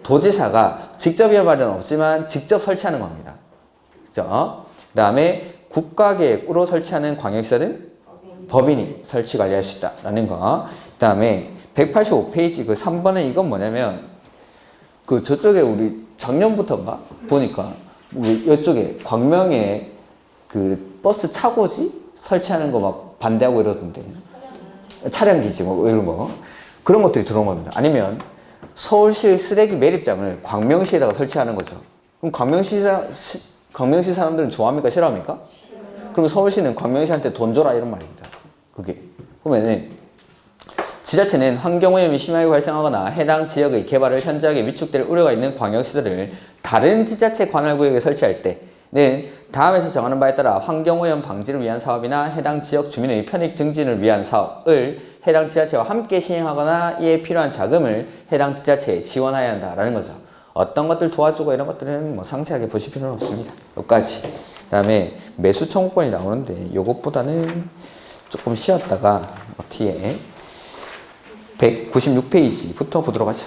도지사가 직접이란 말은 없지만 직접 설치하는 겁니다. 그죠? 그 다음에 국가계획으로 설치하는 광역시설은 법인이 설치 관리할 수 있다라는 거. 그 다음에 185페이지 그 3번은 이건 뭐냐면 저쪽에 우리 작년부터인가 보니까 이쪽에 광명에 버스 차고지 설치하는 거 막 반대하고 이러던데. 차량기지 뭐 이런 거. 그런 것들이 들어온 겁니다. 아니면 서울시의 쓰레기 매립장을 광명시에다가 설치하는 거죠. 그럼 광명시 사람들은 좋아합니까? 싫어합니까? 그럼 서울시는 광명시한테 돈 줘라 이런 말입니다. 그게. 보면은 지자체는 환경오염이 심하게 발생하거나 해당 지역의 개발을 현저하게 위축될 우려가 있는 광역시설을 다른 지자체 관할구역에 설치할 때는 다음에서 정하는 바에 따라 환경오염 방지를 위한 사업이나 해당 지역 주민의 편익 증진을 위한 사업을 해당 지자체와 함께 시행하거나 이에 필요한 자금을 해당 지자체에 지원해야 한다라는 거죠. 어떤 것들 도와주고 이런 것들은 뭐 상세하게 보실 필요는 없습니다. 여기까지. 그 다음에 매수 청구권이 나오는데 이것보다는 조금 쉬었다가 뒤에 196페이지부터 보도록 하죠.